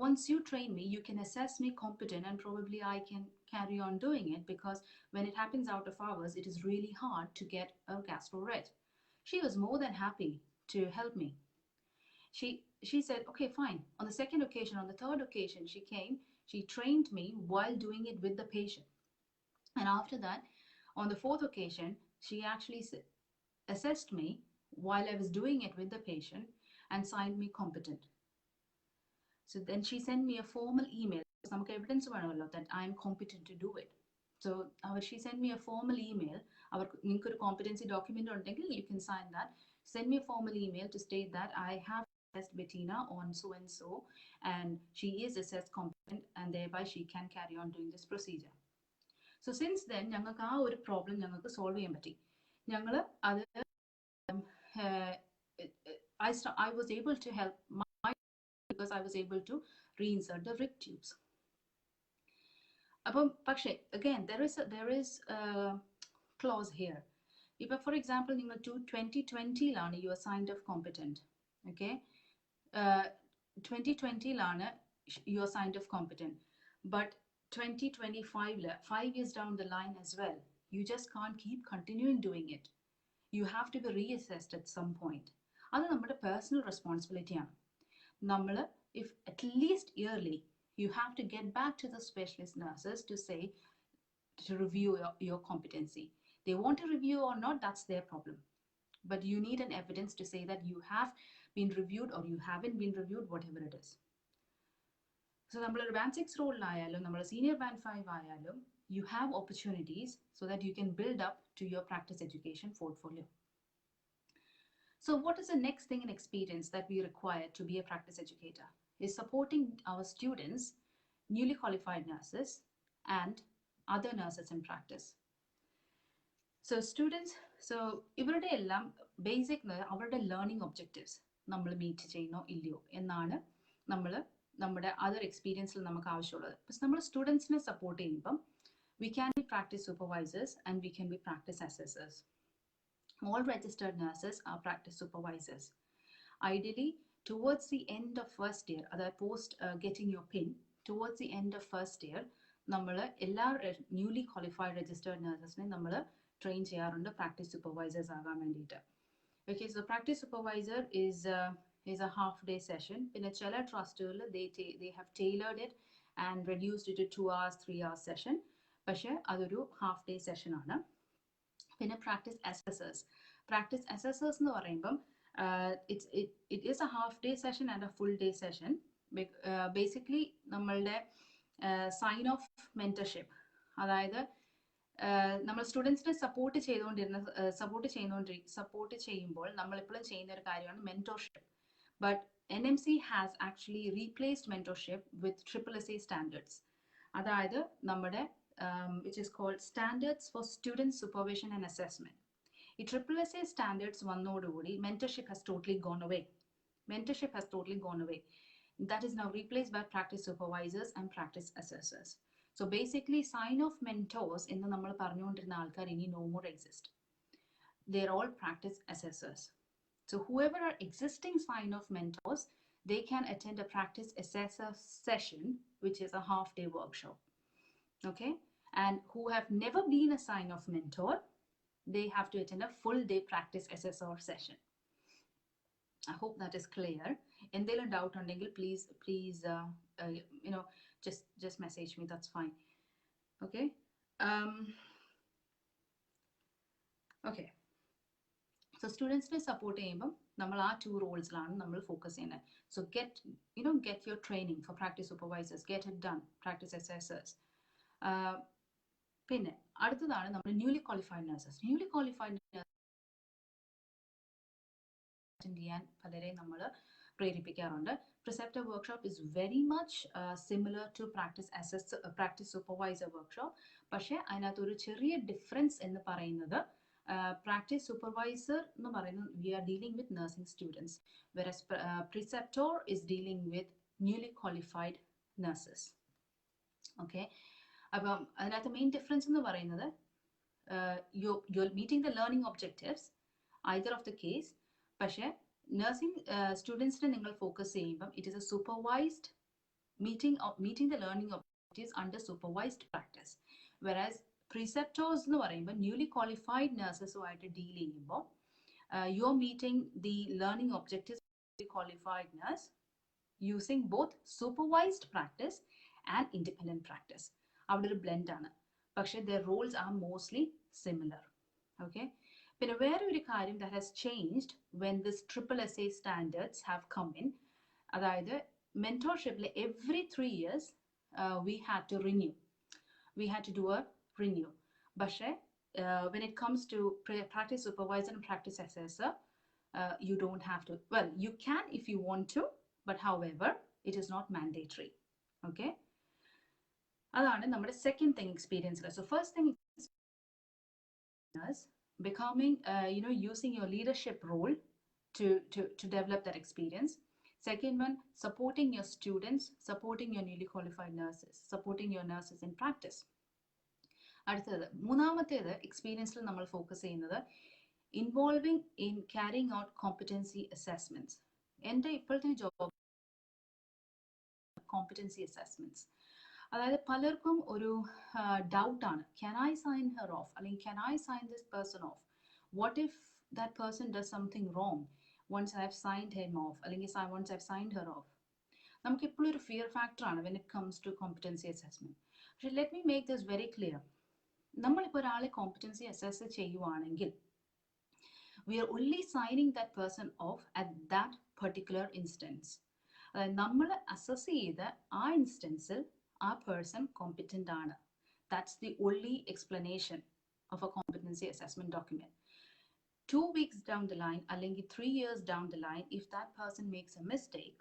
Speaker 1: once you train me, you can assess me competent and probably I can carry on doing it, because when it happens out of hours, it is really hard to get a gastro-reg. She was more than happy to help me. She said, okay, fine. On the second occasion, on the third occasion, she came, she trained me while doing it with the patient. And after that, on the fourth occasion, she actually assessed me while I was doing it with the patient and signed me competent. So then she sent me a formal email. Some evidence that I am competent to do it. So she sent me a formal email. Our competency document, you can sign that. Send me a formal email to state that I have assessed Bettina on so and so, and she is assessed competent, and thereby she can carry on doing this procedure. So since then, ഞങ്ങൾക്ക് ആ ഒരു problem ഞങ്ങൾക്ക് solve ചെയ്യാൻ പറ്റി. ഞങ്ങൾ അത് I was able to help because I was able to reinsert the RIC tubes. But again, there is a clause here. If, for example, you 2020 you are signed off competent. Okay, 2020 you are signed off competent, but 2025 5 years down the line as well, you just can't keep continuing doing it. You have to be reassessed at some point. That's our personal responsibility. If at least yearly, you have to get back to the specialist nurses to say, to review your competency. They want to review or not, that's their problem. But you need an evidence to say that you have been reviewed or you haven't been reviewed, whatever it is. So നമ്മൾ band 6 role ആയാലും നമ്മൾ senior band 5 ആയാലും, you have opportunities so that you can build up to your practice education portfolio. So what is the next thing in experience that we require to be a practice educator? Is supporting our students, newly qualified nurses, and other nurses in practice. So students, so ഇവരുടെ എല്ലാം basic അവരുടെ learning objectives നമ്മൾ meet ചെയ്യുന്നോ ഇല്ലയോ എന്നാണ് നമ്മുടെ other എക്സ്പീരിയൻസിൽ നമുക്ക് ആവശ്യമുള്ളത്. പക്ഷെ നമ്മൾ സ്റ്റുഡൻസിനെ സപ്പോർട്ട് ചെയ്യുമ്പം we can be practice supervisors and we can be practice assessors. All registered nurses are practice supervisors. Ideally, towards the end of first year, post getting your PIN, towards the end of first year, നമ്മൾ എല്ലാ newly qualified registered nurses-നെ നമ്മൾ train ചെയ്യാറുണ്ട് practice supervisors ആകാൻ വേണ്ടിയിട്ട്. Okay, so practice supervisor is a half day session. പിന്നെ ചില ട്രസ്റ്റുകളിൽ they have tailored it and reduced it to 2 hours, 3 hours session. പക്ഷേ അതൊരു ഹാഫ് ഡേ സെഷൻ ആണ്. പിന്നെ പ്രാക്ടീസ് അസസേഴ്സ് എന്ന് പറയുമ്പം it is a half day session and a full day session. Basically നമ്മളുടെ sign of mentorship, അതായത് നമ്മൾ സ്റ്റുഡൻസിനെ support ചെയ്യുമ്പോൾ നമ്മൾ എപ്പോഴും ചെയ്യുന്ന ഒരു കാര്യമാണ് mentorship. But NMC has actually replaced mentorship with SSSA standards. അതായത് നമ്മുടെ which is called Standards for Student Supervision and Assessment. ഈ SSSA standards വന്നതോടുകൂടി mentorship has totally gone away. That is now replaced by practice supervisors and practice assessors. So basically sign-off mentors എന്ന് നമ്മൾ പറഞ്ഞുകൊണ്ടിരുന്ന ആൾക്കാർ ഇനി no more exist. They're all practice assessors. So whoever are existing sign-off mentors, they can attend a practice assessor session, which is a half-day workshop. Okay? And who have never been a sign-off mentor, they have to attend a full-day practice assessor session. I hope that is clear. Endelo doubt undengil please just message me. That's fine. Okay. Okay. So students ne support cheyyumbam nammal aa two roles laanu nammal focus cheyyunnat. So get your training for practice supervisors, get it done, practice assessors. പിന്നെ അടുത്തതാണ് നമ്മൾ newly qualified nurses. Newly qualified ചെയ്യാൻ പലരെയും നമ്മൾ പ്രേരിപ്പിക്കാറുണ്ട്. Preceptor workshop is very much similar to practice supervisor workshop. പക്ഷേ അതിനകത്തൊരു ചെറിയ ഡിഫറൻസ് എന്ന് പറയുന്നത് പ്രാക്ടീസ് സൂപ്പർവൈസർ എന്ന് പറയുന്നത് we are dealing with nursing students, versus preceptor is dealing with newly qualified nurses. Okay, അപ്പം അതിനകത്ത് മെയിൻ ഡിഫറൻസ് എന്ന് പറയുന്നത് you're meeting the learning objectives either of the case. പക്ഷേ നഴ്സിംഗ് സ്റ്റുഡൻസിനെ നിങ്ങൾ ഫോക്കസ് ചെയ്യുമ്പം it is A supervised meeting the learning objectives under supervised practice. Whereas preceptors എന്ന് പറയുമ്പോൾ newly qualified നഴ്സസുമായിട്ട് deal ചെയ്യുമ്പോൾ you are meeting the learning objectives of the qualified nurse using both supervised practice and independent practice. അവിടെ ഒരു blend ആണ്, പക്ഷേ their roles are mostly similar. Okay. പിന്നെ വേറെ ഒരു കാര്യം that has changed when this SSSA standards have come in, അതായത് mentorshipൽ every 3 years we had to do a renew. പക്ഷേ when it comes to practice supervisor and practice assessor, you don't have to. Well, you can if you want to, but however it is not mandatory. Okay. അതാണ് നമ്മുടെ second thing എക്സ്പീരിയൻസിൽ. So first thing becoming using your leadership role to develop that experience. Second one, supporting your students, supporting your newly qualified nurses, supporting your nurses in practice. അടുത്തത് മൂന്നാമത്തേത് എക്സ്പീരിയൻസിൽ നമ്മൾ focus ചെയ്യുന്നത് involving in carrying out competency assessments. എൻ്റെ ഇപ്പോഴത്തെ job competency assessments. അതായത് പലർക്കും ഒരു ഡൗട്ടാണ്, can I sign her off, അല്ലെങ്കിൽ can I sign this person off, what if that person does something wrong once I have signed him off, അല്ലെങ്കിൽ once I have signed her off. നമുക്ക് എപ്പോഴും ഒരു fear ഫാക്ടറാണ് when it comes to competency assessment. പക്ഷെ let me make this very clear. നമ്മളിപ്പോൾ ഒരാളെ competency assess ചെയ്യുവാണെങ്കിൽ we are only signing that person off at that particular instance. അതായത് നമ്മൾ അസസ് ചെയ്ത ആ ഇൻസ്റ്റൻസിൽ ആ പേഴ്സൺ കോമ്പറ്റന്റ് ആണ്. That's the only explanation of a competency assessment document. 2 weeks down the line, അല്ലെങ്കിൽ 3 years down the line, if that person makes a mistake,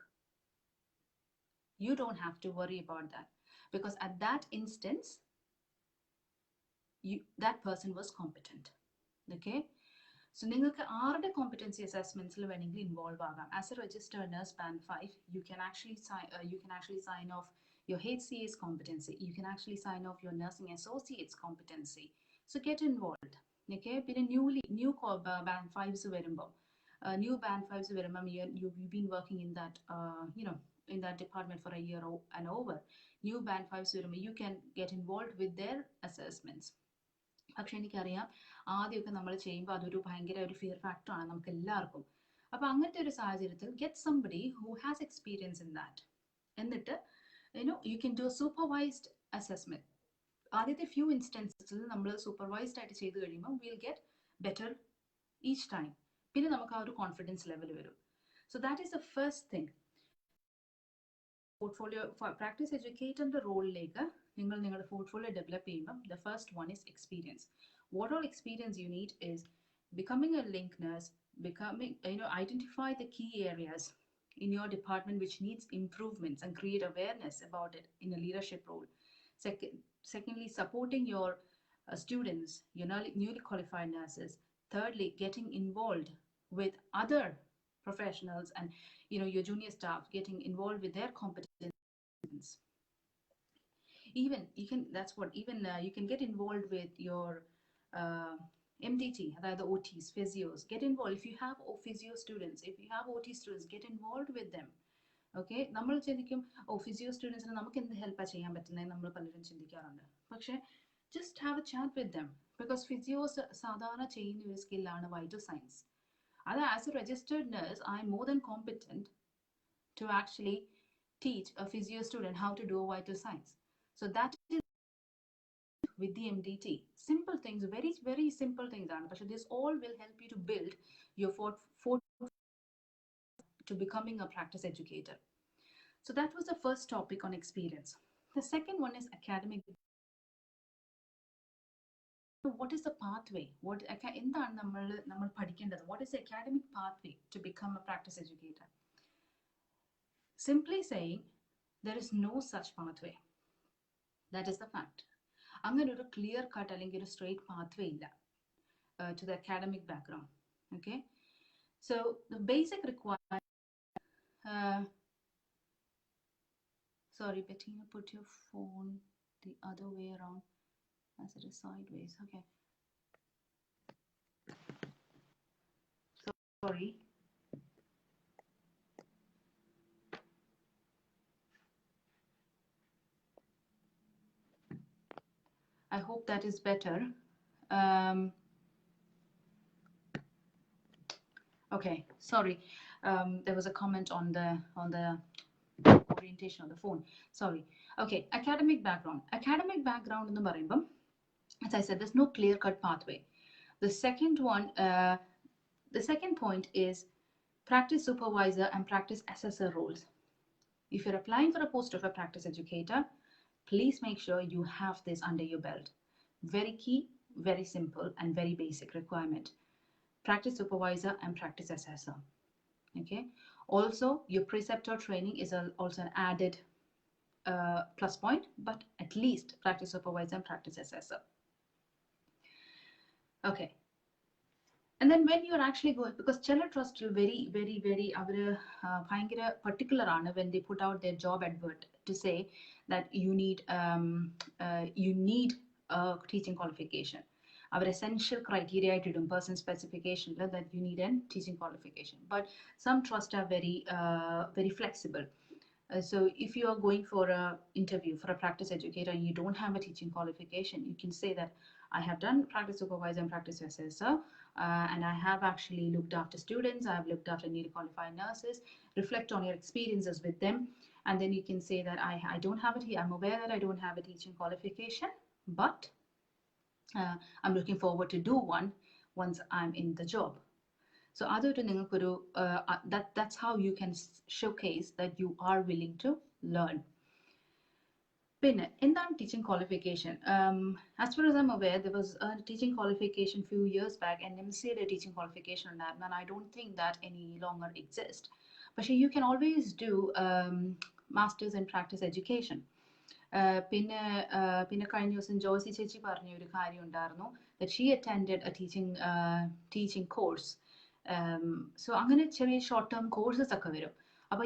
Speaker 1: you don't have to worry about that, because at that instance that person was competent. Okay. So നിങ്ങൾക്ക് ആരുടെ competency അസസ്മെന്റ്സിൽ വേണമെങ്കിൽ involve ആകാം. As A registered nurse band 5 you can actually sign off your HCA's competency. You can actually sign off your nursing associate's competency. So get involved. Okay. പിന്നെ new band 5s വരുമ്പോൾ you've been working in that in that department for a year and over. New band 5s വരുമ്പോൾ you can get involved with their assessments. പക്ഷെ എനിക്കറിയാം ആദ്യമൊക്കെ നമ്മൾ ചെയ്യുമ്പോൾ അതൊരു ഭയങ്കര ഒരു ഫിയർ ഫാക്ടറാണ് നമുക്ക് എല്ലാവർക്കും. അപ്പോൾ അങ്ങനത്തെ ഒരു സാഹചര്യത്തിൽ get somebody who has experience in that. എന്നിട്ട് you can do a supervised assessment. ആദ്യത്തെ few instances നമ്മൾ supervised ആയിട്ട് ചെയ്ത് കഴിയുമ്പോൾ we'll get better each time. പിന്നെ നമുക്ക് ആ ഒരു കോൺഫിഡൻസ് ലെവൽ വരും. So that is the first thing. Portfolio practice educator റോളിലേക്ക് നിങ്ങൾ നിങ്ങളുടെ portfolio develop ചെയ്യുമ്പോൾ the first one is experience. What all experience you need is becoming a link nurse, identify the key areas in your department which needs improvements and create awareness about it in a leadership role. Secondly, supporting your students, your newly qualified nurses. Thirdly, getting involved with other professionals and your junior staff, getting involved with their competence. Even you can get involved with your MDT, the OTs, physios. Get involved. If you have physio students, if you have OT students, get involved with them. Okay, നമ്മൾ ചിന്തിക്കും physio സ്റ്റുഡൻസിന് നമുക്ക് എന്ത് ഹെൽപ്പാണ് ചെയ്യാൻ പറ്റുന്നത് നമ്മൾ പലരും ചിന്തിക്കാറുണ്ട്. പക്ഷേ just have a chat with them, because physios സാധാരണ ചെയ്യുന്ന ഒരു സ്കില്ലാണ് വൈറ്റൽ സയൻസ്. അത് as a registered nurse, I'm more than competent to actually teach a physio student how to do a vital signs. So that is with the MDT. Simple things, very, very simple things. But this all will help you to build your to becoming a practice educator. So that was the first topic on experience. The second one is academic. So what is the pathway? What is the academic pathway to become a practice educator? Simply saying, there is no such pathway. That is the fact. അങ്ങനെ ഒരു clear cut അല്ലെങ്കിൽ ഒരു straight pathway ഇല്ല to the academic background. Okay, so the basic requirement. Sorry, Bettina, put your phone the other way around as it is sideways. Okay, sorry. I hope that is better. Okay, sorry. There was a comment on the orientation of the phone. Sorry. Okay, academic background. Academic background in the പറയുമ്പം, as I said, there's no clear-cut pathway. The second point is practice supervisor and practice assessor roles. If you're applying for a post of a practice educator, please make sure you have this under your belt. Very key, very simple, and very basic requirement. Practice supervisor and practice assessor. Okay. Also, your preceptor training is also an added plus point, but at least practice supervisor and practice assessor. Okay. And then when you're actually going, because Chella Trust will very, very, very particular when they put out their job advert to say that you need a teaching qualification. Our essential criteria to do person specification that you need a teaching qualification. But some trusts are very, very flexible. So if you are going for an interview for a practice educator and you don't have a teaching qualification, you can say that I have done practice supervisor and practice assessor, and I have actually looked after students, I have looked after newly qualified nurses. Reflect on your experiences with them, and then you can say that I don't have it. I'm aware that I don't have a teaching qualification, but I'm looking forward to do one once I'm in the job. So that's how you can showcase that you are willing to learn. In that teaching qualification, as far as I'm aware, there was a teaching qualification a few years back, and MCA teaching qualification on that, and I don't think that any longer exists. But you can always do masters in practice education. പിന്നെ കഴിഞ്ഞ ദിവസം ജോസി ചേച്ചി പറഞ്ഞ ഒരു കാര്യം ഉണ്ടായിരുന്നു, that she attended a teaching course. So അങ്ങനെ ചെറിയ short term courses ഒക്കെ വരും. അപ്പോൾ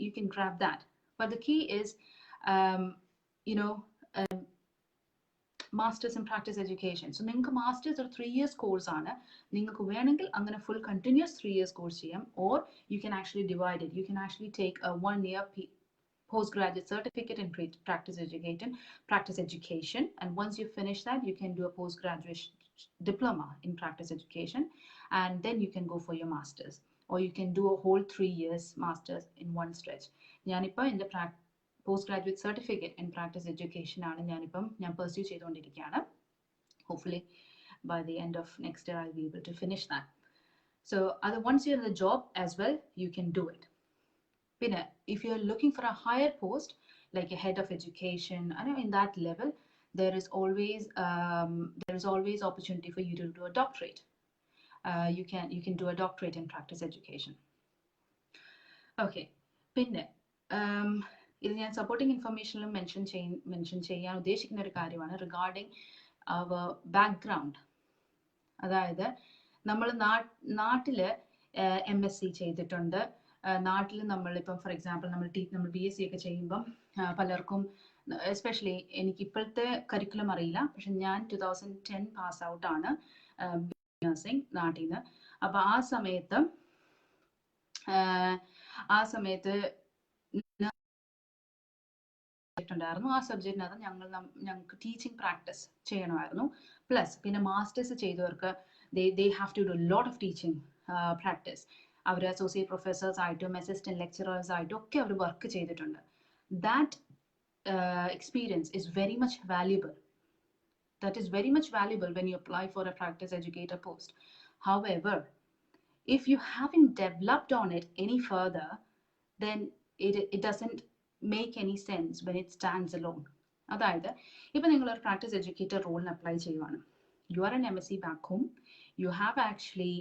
Speaker 1: you can grab that. But the key is masters in practice education. So നിങ്ങൾക്ക് masters or 3 years course ആണ്. നിങ്ങൾക്ക് വേണമെങ്കിൽ അങ്ങനെ full continuous 3 years course ചെയ്യാം, or you can actually divide it. You can actually take a 1 year postgraduate certificate in practice education, and once you finish that, you can do a postgraduate diploma in practice education, and then you can go for your masters, or you can do a whole 3 years masters in one stretch. ഞാനിപ്പോൾ എൻ്റെ postgraduate certificate in practice education ആണ് ഞാൻ pursue ചെയ്തുകൊണ്ടിരിക്കുകയാണ്. Hopefully by the end of next year I'll be able to finish that. So once you're in the job as well, you can do it. Pinna, if you're looking for a higher post like a head of education, I know in that level there is always opportunity for you to do a doctorate. You can do a doctorate in practice education. Okay, പിന്നെ ഇത് ഞാൻ supporting ഇൻഫർമേഷനിലും mention ചെയ്യാൻ ഉദ്ദേശിക്കുന്ന ഒരു കാര്യമാണ് regarding അവർ background. അതായത് നമ്മൾ നാട്ടിൽ MSc ചെയ്തിട്ടുണ്ട്, നാട്ടിൽ നമ്മളിപ്പം ഫോർ എക്സാമ്പിൾ നമ്മൾ BSc ഒക്കെ ചെയ്യുമ്പം പലർക്കും എസ്പെഷ്യലി എനിക്ക് ഇപ്പോഴത്തെ കരിക്കുലം അറിയില്ല, പക്ഷെ ഞാൻ 2010 പാസ് ഔട്ടാണ് നഴ്സിംഗ് നാട്ടിൽ നിന്ന്. അപ്പം ആ സമയത്ത് ഉണ്ടായിരുന്നു. ആ സബ്ജക്റ്റിനകത്ത് ഞങ്ങൾക്ക് ടീച്ചിങ് പ്രാക്ടീസ് ചെയ്യണമായിരുന്നു. പ്ലസ് പിന്നെ മാസ്റ്റേഴ്സ് ചെയ്തവർക്ക് they have to do a lot of teaching practice. അവർ അസോസിയേറ്റ് പ്രൊഫസേഴ്സ് ആയിട്ടും അസിസ്റ്റന്റ് ലെക്ചറേഴ്സ് ആയിട്ടും ഒക്കെ അവർ വർക്ക് ചെയ്തിട്ടുണ്ട്. That experience is very much valuable. That is very much valuable when you apply for a practice educator post. However, if you haven't developed on it any further, then it doesn't make any sense when it stands alone. അതായത് ഇപ്പം നിങ്ങളൊരു practice educator റോളിന് apply ചെയ്യുവാണ്. You are an MSc back home. You have actually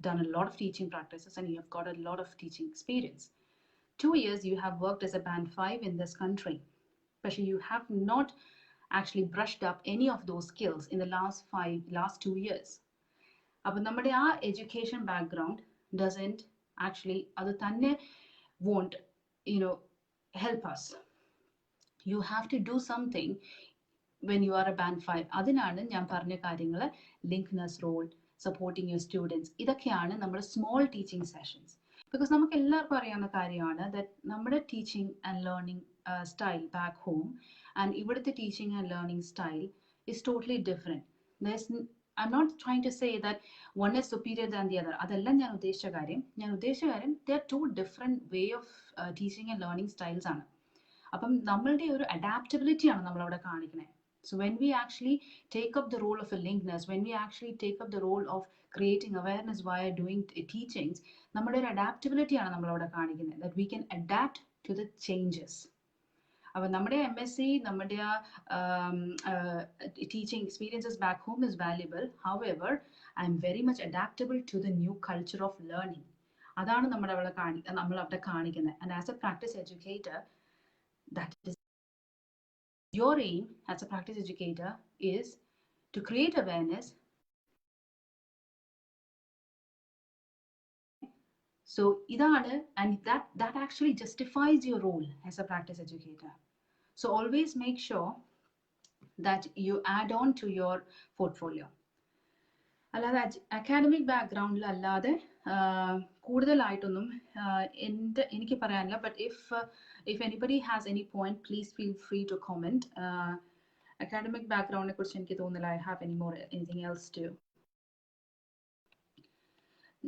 Speaker 1: done a lot of teaching practices and you have got a lot of teaching experience. 2 years you have worked as a band 5 in this country, but you have not actually brushed up any of those skills in the last 2 years. അപ്പം നമ്മുടെ ആ education background doesn't actually അത് തന്നെ won't help us. You have to do something when you are a band 5. അതിനാണ് ഞാൻ പറഞ്ഞ കാര്യങ്ങൾ link nurse role, supporting your students, ഇതൊക്കെയാണ് നമ്മുടെ സ്മോൾ ടീച്ചിങ് സെഷൻസ്. ബിക്കോസ് നമുക്ക് എല്ലാവർക്കും അറിയാവുന്ന കാര്യമാണ് ദാറ്റ് നമ്മുടെ teaching and learning style back home and ഇവിടുത്തെ teaching and learning style is totally different. I'm not trying to say that one is superior than the other. അതല്ല ഞാൻ ഉദ്ദേശിച്ച കാര്യം. there are two different way of teaching and learning styles ആണ്. അപ്പം നമ്മളുടെ ഒരു adaptability ആണ് നമ്മളവിടെ കാണിക്കുന്നത്. So when we actually take up the role of a link nurse, when we actually take up the role of creating awareness via doing teachings, നമ്മുടെ ഒരു adaptability ആണ് നമ്മളവിടെ കാണിക്കുന്നത്, that we can adapt to the changes. അപ്പം നമ്മുടെ MSc, നമ്മുടെ teaching experiences back home is valuable. However, I am very much adaptable to the new culture of learning. അതാണ് നമ്മളവിടെ കാണിക്കുന്നത്. And as a practice educator, that is your aim as a practice educator is to create awareness. So idana, and that actually justifies your role as a practice educator. So always make sure that you add on to your portfolio. അല്ലാതെ academic ബാക്ക്ഗ്രൗണ്ടിൽ അല്ലാതെ കൂടുതലായിട്ടൊന്നും എനിക്ക് പറയാനില്ല. But if anybody has any point, please feel free to comment. Academic background കുറിച്ച് എനിക്ക് തോന്നുന്നില്ല I have anything else to.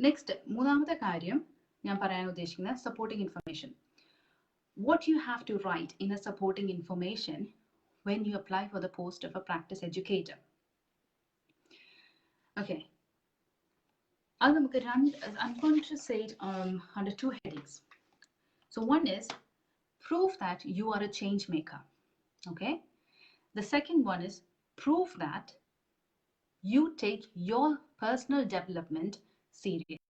Speaker 1: Next, മൂന്നാമത്തെ കാര്യം ഞാൻ പറയാൻ ഉദ്ദേശിക്കുന്നത് supporting information. What you have to write in a supporting information when you apply for the post of a practice educator. Okay. I'm going to say it under two headings. So one is prove that you are a change maker. Okay. The second one is prove that you take your personal development serious.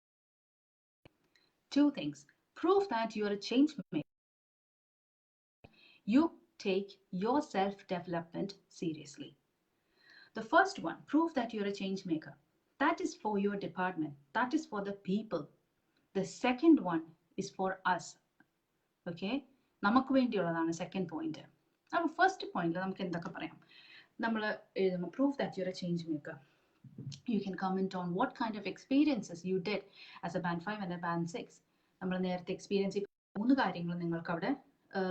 Speaker 1: Two things. Prove that you are a change maker. You take your self-development seriously. The first one, prove that you're a change maker. That is for your department. That is for the people. The second one is for us. Okay? നമുക്ക് വേണ്ടിയുള്ളതാണ് second point. അപ്പോൾ first പോയിന്റിൽ നമുക്ക് എന്തൊക്കെ പറയാം? നമ്മൾ എഴുതുമ്പോൾ prove that you're a change maker. You can comment on what kind of experiences you did as a band 5 and a band 6. നമ്മൾ നേരത്തെ എക്സ്പീരിയൻസ് 3 കാര്യങ്ങൾ നിങ്ങൾക്ക് അവിടെ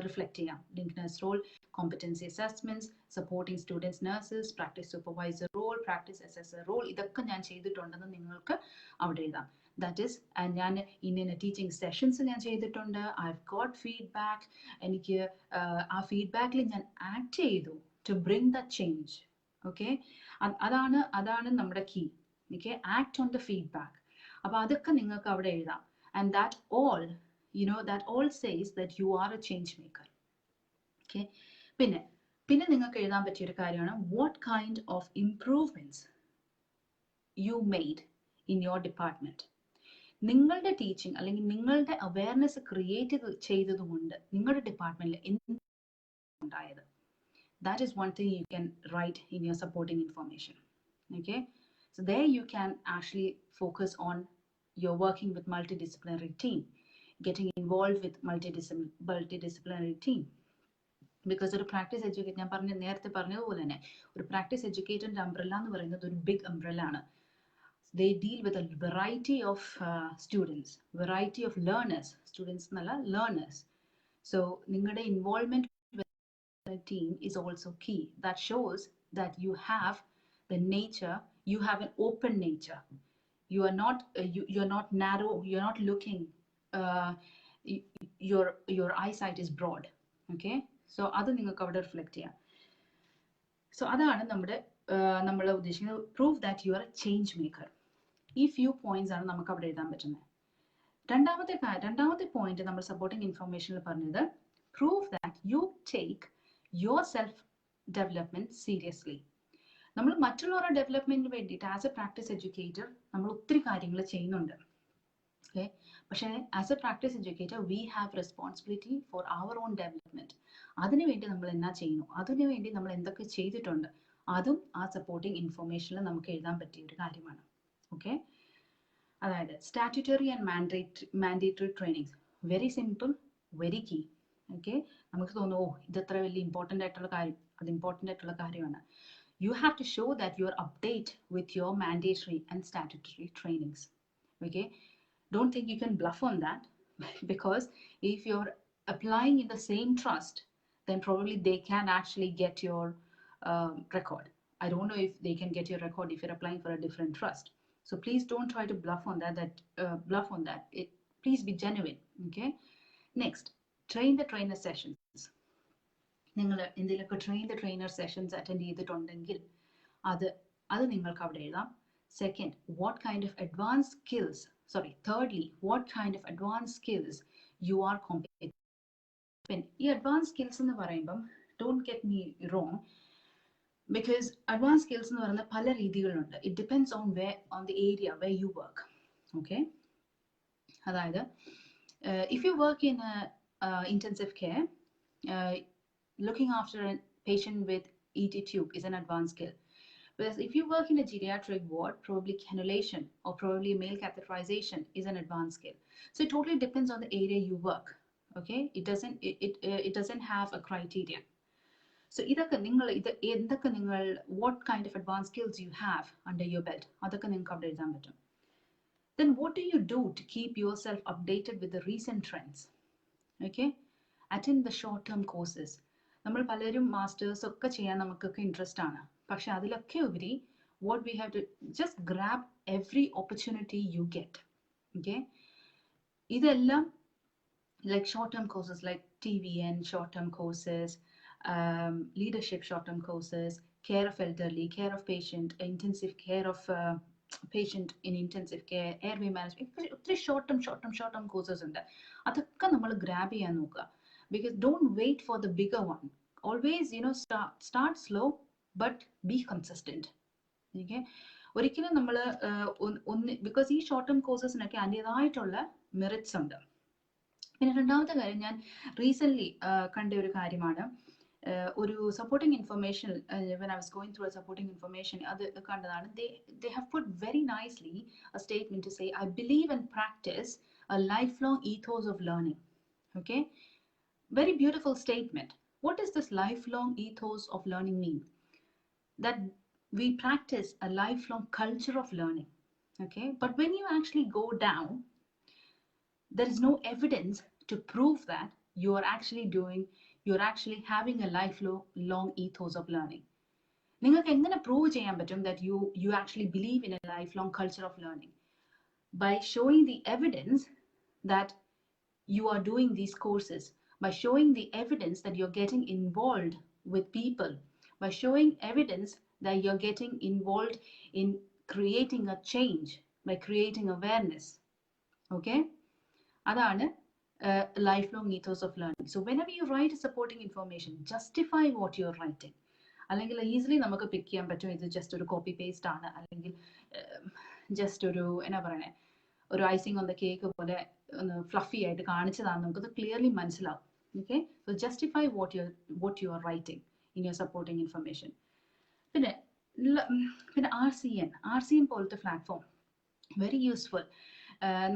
Speaker 1: റിഫ്ലക്റ്റ് ചെയ്യാം. Link nurse role, competency assessments, supporting students nurses, practice supervisor role, practice assessor role, ഇതൊക്കെ ഞാൻ ചെയ്തിട്ടുണ്ടെന്ന് നിങ്ങൾക്ക് അവിടെ എഴുതാം. ദാറ്റ് ഈസ് ഞാൻ ഇന്ന ടീച്ചിങ് സെഷൻസ് ഞാൻ ചെയ്തിട്ടുണ്ട്, ഐ ഹവ് ഗോട്ട് ഫീഡ്ബാക്ക്, എനിക്ക് ആ ഫീഡ്ബാക്കിൽ ഞാൻ ആക്ട് ചെയ്തു to bring the change. Okay, അതാണ് നമ്മുടെ key. Okay, act on the feedback. അപ്പോൾ അതൊക്കെ നിങ്ങൾക്ക് അവിടെ എഴുതാം. And that all that all says that you are a change maker. Okay, പിന്നെ നിങ്ങൾക്ക് എഴുതാൻ പറ്റിയ ഒരു കാര്യമാണ് what kind of improvements you made in your department. നിങ്ങളുടെ ടീച്ചിങ് അല്ലെങ്കിൽ നിങ്ങളുടെ അവയർനെസ് ക്രിയേറ്റ് ചെയ്തതുകൊണ്ട് നിങ്ങളുടെ ഡിപ്പാർട്ട്മെന്റിൽ എന്തുണ്ടായത്. That is one thing you can write in your supporting information. Okay, so there you can actually focus on your working with multidisciplinary team, getting involved with multidisciplinary team. Because ഒരു practice educate, ഞാൻ നേരത്തെ പറഞ്ഞതുപോലെ തന്നെ ഒരു practice എഡ്യൂക്കേറ്ററിന്റെ umbrella എന്ന് പറയുന്നത് ഒരു big umbrella ആണ്. They deal with a variety of students, variety of learners. Students എന്നല്ല, learners. So നിങ്ങളുടെ involvement with the team is also key. That shows that you have the nature, you have an open nature. You are not you're not narrow, you're not looking, your eyesight is broad. Okay, so അത് നിങ്ങൾക്ക് അവിടെ reflect ചെയ്യാം. So അതാണ് നമ്മൾ ഉദ്ദേശിക്കുന്നത്, prove that you are A change maker. ഈ few points ആണ് നമുക്ക് അവിടെ എഴുതാൻ പറ്റുന്നത്. രണ്ടാമത്തെ പോയിന്റ് നമ്മൾ സപ്പോർട്ടിംഗ് ഇൻഫർമേഷനിൽ പറഞ്ഞത്, prove that you take your self development seriously. നമ്മൾ മറ്റുള്ളവരുടെ ഡെവലപ്മെന്റിന് വേണ്ടിയിട്ട് ആസ് എ പ്രാക്ടീസ് എഡ്യൂക്കേറ്റർ നമ്മൾ ഒത്തിരി കാര്യങ്ങൾ ചെയ്യുന്നുണ്ട്. ഓക്കെ, പക്ഷേ as a practice educator we have responsibility for our own development. അതിനുവേണ്ടി നമ്മൾ എന്നാ ചെയ്യുന്നു, അതിനുവേണ്ടി നമ്മൾ എന്തൊക്കെ ചെയ്തിട്ടുണ്ട്, അതും ആ സപ്പോർട്ടിംഗ് ഇൻഫർമേഷനിൽ നമുക്ക് എഴുതാൻ പറ്റിയ ഒരു കാര്യമാണ്. ഓക്കെ, അതായത് statutory and mandatory trainings, very simple, very key. Okay, നമുക്ക് തോന്നുന്നു ഓ ഇതത്ര വലിയ ഇമ്പോർട്ടൻ്റ് ആയിട്ടുള്ള കാര്യം, അത് ഇമ്പോർട്ടൻ്റ് ആയിട്ടുള്ള കാര്യമാണ്. You have to show that you are update with your mandatory and statutory trainings. Okay, don't think you can bluff on that, because if you're applying in the same trust, then probably they can actually get your record. I don't know if they can get your record if you're applying for a different trust. So please don't try to bluff on that. Please be genuine. Okay, next, train the trainer sessions. നിങ്ങൾ എന്തെങ്കിലുമൊക്കെ train the trainer sessions attend ചെയ്തിട്ടുണ്ടെങ്കിൽ അത് നിങ്ങൾക്ക് അവിടെ എഴുതാം. Second, what kind of advance skills, thirdly, what kind of advanced skills you are competent. ഈ advance skills എന്ന് പറയുമ്പം don't get me wrong, because advanced skills എന്ന് പറയുന്ന പല രീതികളുണ്ട്. It depends on the area where you work. Okay, അതായത് if you work in intensive care, looking after a patient with ET tube is an advanced skill. Whereas if you work in a geriatric ward, probably cannulation or probably male catheterization is an advanced skill. So it totally depends on the area you work. Okay, it doesn't have a criteria. So what kind of advanced skills you have under your belt, adakku ningalku avade ezhan pattum. Then what do you do to keep yourself updated with the recent trends? Okay, attend the short term courses. നമ്മൾ പലരും masters ഒക്കെ ചെയ്യാൻ നമുക്കൊക്കെ interest ആണ്. പക്ഷെ അതിലൊക്കെ ഉപരി what we have to just grab every opportunity you get. Okay, ഇതെല്ലാം like short term courses like TVN short term courses, leadership short term courses, care of elderly, care of patient, intensive care of patient in intensive care, airway management, ഒത്തിരി short term courses ഉണ്ട്. അതൊക്കെ നമ്മൾ grab ചെയ്യാൻ നോക്കുക. Because don't wait for the bigger one. Always, start slow but be consistent. Okay, ഒരിക്കലും നമ്മൾ because ഈ short term കോഴ്സസിനൊക്കെ അതിൻ്റെതായിട്ടുള്ള മെറിറ്റ്സ് ഉണ്ട്. പിന്നെ രണ്ടാമത്തെ കാര്യം, ഞാൻ റീസെൻ്റ്ലി കണ്ട ഒരു കാര്യമാണ്, ഒരു supporting information, when I was going through a supporting information, അത് കണ്ടതാണ്. They have put very nicely a statement to say, I believe and practice a lifelong ethos of learning. Okay, very beautiful statement. What does this lifelong ethos of learning mean? That we practice a lifelong culture of learning. Okay, but when you actually go down, there is no evidence to prove that you're actually having a lifelong ethos of learning. നിങ്ങൾക്ക് എങ്ങനെ prove ചെയ്യാൻ പറ്റും that you actually believe in a lifelong culture of learning? By showing the evidence that you are doing these courses, by showing the evidence that you're getting involved with people, by showing evidence that you're getting involved in creating a change, by creating awareness. Okay? Adana lifelong ethos of learning. So whenever you write supporting information, justify what you're writing. അല്ലെങ്കിൽ easily നമുക്ക് പിക്ക് ചെയ്യാൻ പറ്റും ഇത് just ഒരു copy paste ആണ്, അല്ലെങ്കിൽ just ഒരു എന്നാ പറയണേ, ഒരു ഐസിങ് ഓൺ ദ കേക്ക് പോലെ ഒന്ന് ഫ്ലഫി ആയിട്ട് കാണിച്ചതാണ്, നമുക്കത് ക്ലിയർലി മനസ്സിലാവും. Okay, so justify what you are writing in your supporting information. പിന്നെ ആർ സി എൻ പോലത്തെ പ്ലാറ്റ്ഫോം വെരി യൂസ്ഫുൾ.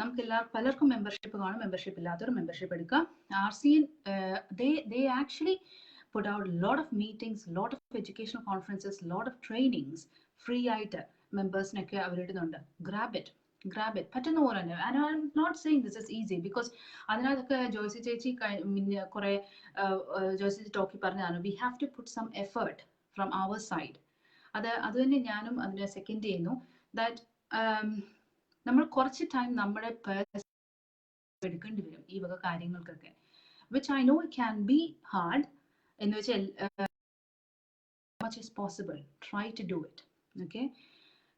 Speaker 1: നമുക്ക് പലർക്കും മെമ്പർഷിപ്പ് കാണും, മെമ്പർഷിപ്പ് ഇല്ലാത്തവർ മെമ്പർഷിപ്പ് എടുക്കുക. R C N they actually put out a lot of meetings, lot of educational conferences, lot of trainings free ആയിട്ട് മെമ്പേഴ്സിനൊക്കെ അവരിടുന്നുണ്ട്. grab it പറ്റുന്ന പോലെ തന്നെ. and I'm not saying this is easy because അതിനകത്തൊക്കെ ജോയ്സി ചേച്ചി കുറെ Joicy talkie പറഞ്ഞതാണ്, we have to put some effort from our side. അത് തന്നെ ഞാനും അതിനെ സെക്കൻഡ് ചെയ്യുന്നു. ദാറ്റ് നമ്മൾ കുറച്ച് ടൈം നമ്മുടെ എടുക്കേണ്ടി വരും ഈ വക കാര്യങ്ങൾക്കൊക്കെ, which I know it can be hard. എന്ന് വെച്ചാൽ much as possible try to do it. Okay,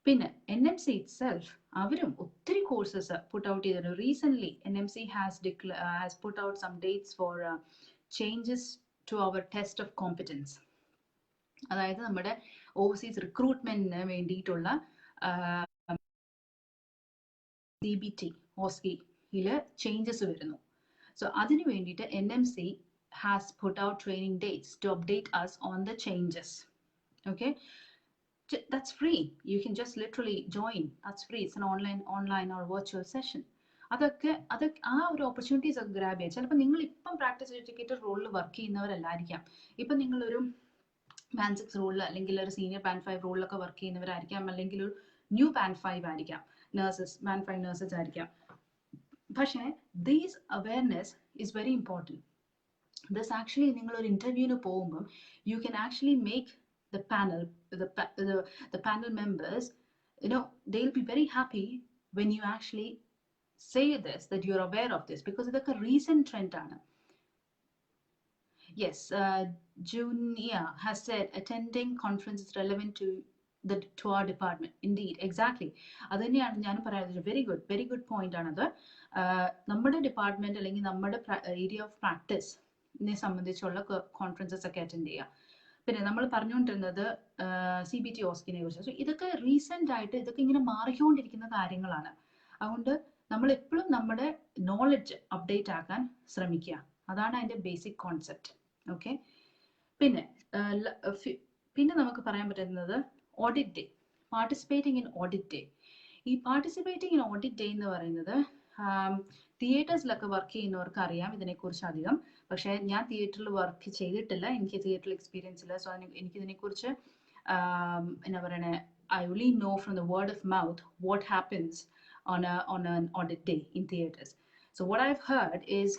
Speaker 1: പിന്നെ NMC itself അവരും ഒത്തിരി കോഴ്സസ് പുട്ട് ഔട്ട് ചെയ്തിട്ടുണ്ട്. Recent NMC has put out some dates for changes to our test of competence. അതായത് നമ്മുടെ overseas റിക്രൂട്ട്മെന്റിന് വേണ്ടിയിട്ടുള്ള CBT ഓസ്കിയില് changes വരുന്നു. സോ അതിനു വേണ്ടിയിട്ട് NMC has put out training dates to update us on the changes. Okay, that's free. You can just literally join. That's free. It's an online or virtual session. അതൊക്കെ ആ ഒരു opportunities ഒക്കെ grab ചെയ്യാം. ചിലപ്പോൾ നിങ്ങൾ ഇപ്പം പ്രാക്ടീസ് എഡ്യൂക്കേറ്റർ റോളിൽ work ചെയ്യുന്നവരല്ലായിരിക്കാം. ഇപ്പം നിങ്ങളൊരു ബാൻഡ് 6 റോളിൽ അല്ലെങ്കിൽ ഒരു സീനിയർ ബാൻഡ് 5 റോളിലൊക്കെ വർക്ക് ചെയ്യുന്നവരായിരിക്കാം, അല്ലെങ്കിൽ ഒരു ന്യൂ ബാൻഡ് 5 ആയിരിക്കാം, ബാൻഡ് 5 നഴ്സസ് ആയിരിക്കാം. പക്ഷേ these awareness is very important. This actually നിങ്ങൾ ഒരു ഇന്റർവ്യൂവിന് പോകുമ്പോൾ you can actually make the panel members, they'll be very happy when you actually say this, that you're aware of this, because it's a recent trend ആണ്. Yes, Junia has said attending conference is relevant to our department. Indeed, exactly. അത് തന്നെയാണ് ഞാൻ പറയുന്നത്. Very good point ആണത്. നമ്മുടെ department അല്ലെങ്കിൽ നമ്മുടെ area of പ്രാക്ടീസിനെ സംബന്ധിച്ചുള്ള കോൺഫറൻസസ് ഒക്കെ അറ്റൻഡ് ചെയ്യുക. പിന്നെ നമ്മൾ പറഞ്ഞുകൊണ്ടിരുന്നത് CBT ഓസ്കിനെ കുറിച്ച്. സോ ഇതൊക്കെ റീസെന്റ് ആയിട്ട് ഇതൊക്കെ ഇങ്ങനെ മാറിക്കൊണ്ടിരിക്കുന്ന കാര്യങ്ങളാണ്. അതുകൊണ്ട് നമ്മൾ എപ്പോഴും നമ്മുടെ നോളജ് അപ്ഡേറ്റ് ആക്കാൻ ശ്രമിക്കുക. അതാണ് അതിന്റെ ബേസിക് കോൺസെപ്റ്റ്. ഓക്കെ, പിന്നെ നമുക്ക് പറയാൻ പറ്റുന്നത് audit day, participating in audit day. ഈ പാർട്ടിസിപ്പേറ്റിംഗ് ഇൻ ഓഡിറ്റ് ഡേ എന്ന് പറയുന്നത് തിയേറ്റേഴ്സിലൊക്കെ വർക്ക് ചെയ്യുന്നവർക്ക് അറിയാം ഇതിനെക്കുറിച്ച് അധികം. പക്ഷേ ഞാൻ തിയേറ്ററിൽ വർക്ക് ചെയ്തിട്ടില്ല, എനിക്ക് തിയേറ്ററിൽ എക്സ്പീരിയൻസ് ഇല്ല. സോ എനിക്കിതിനെക്കുറിച്ച് എന്നാ പറയണേ, I only know from the word of mouth what happens on an audit day in theaters. So what I've heard is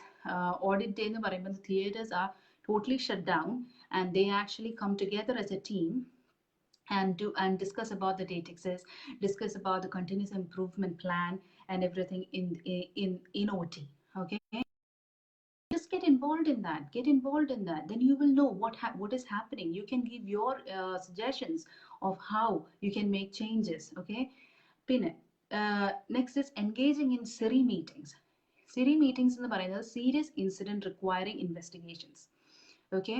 Speaker 1: audit day nu parayumbol the theaters are totally shut down and they actually come together as a team and discuss about the data access, discuss about the continuous improvement plan and everything in OT. Okay, just get involved in that. Then you will know what is happening. You can give your suggestions of how you can make changes. Okay, പിന്നെ next is engaging in SIRI meetings. SIRI meetings എന്ന് പറയുന്നത് serious incident requiring investigations. Okay,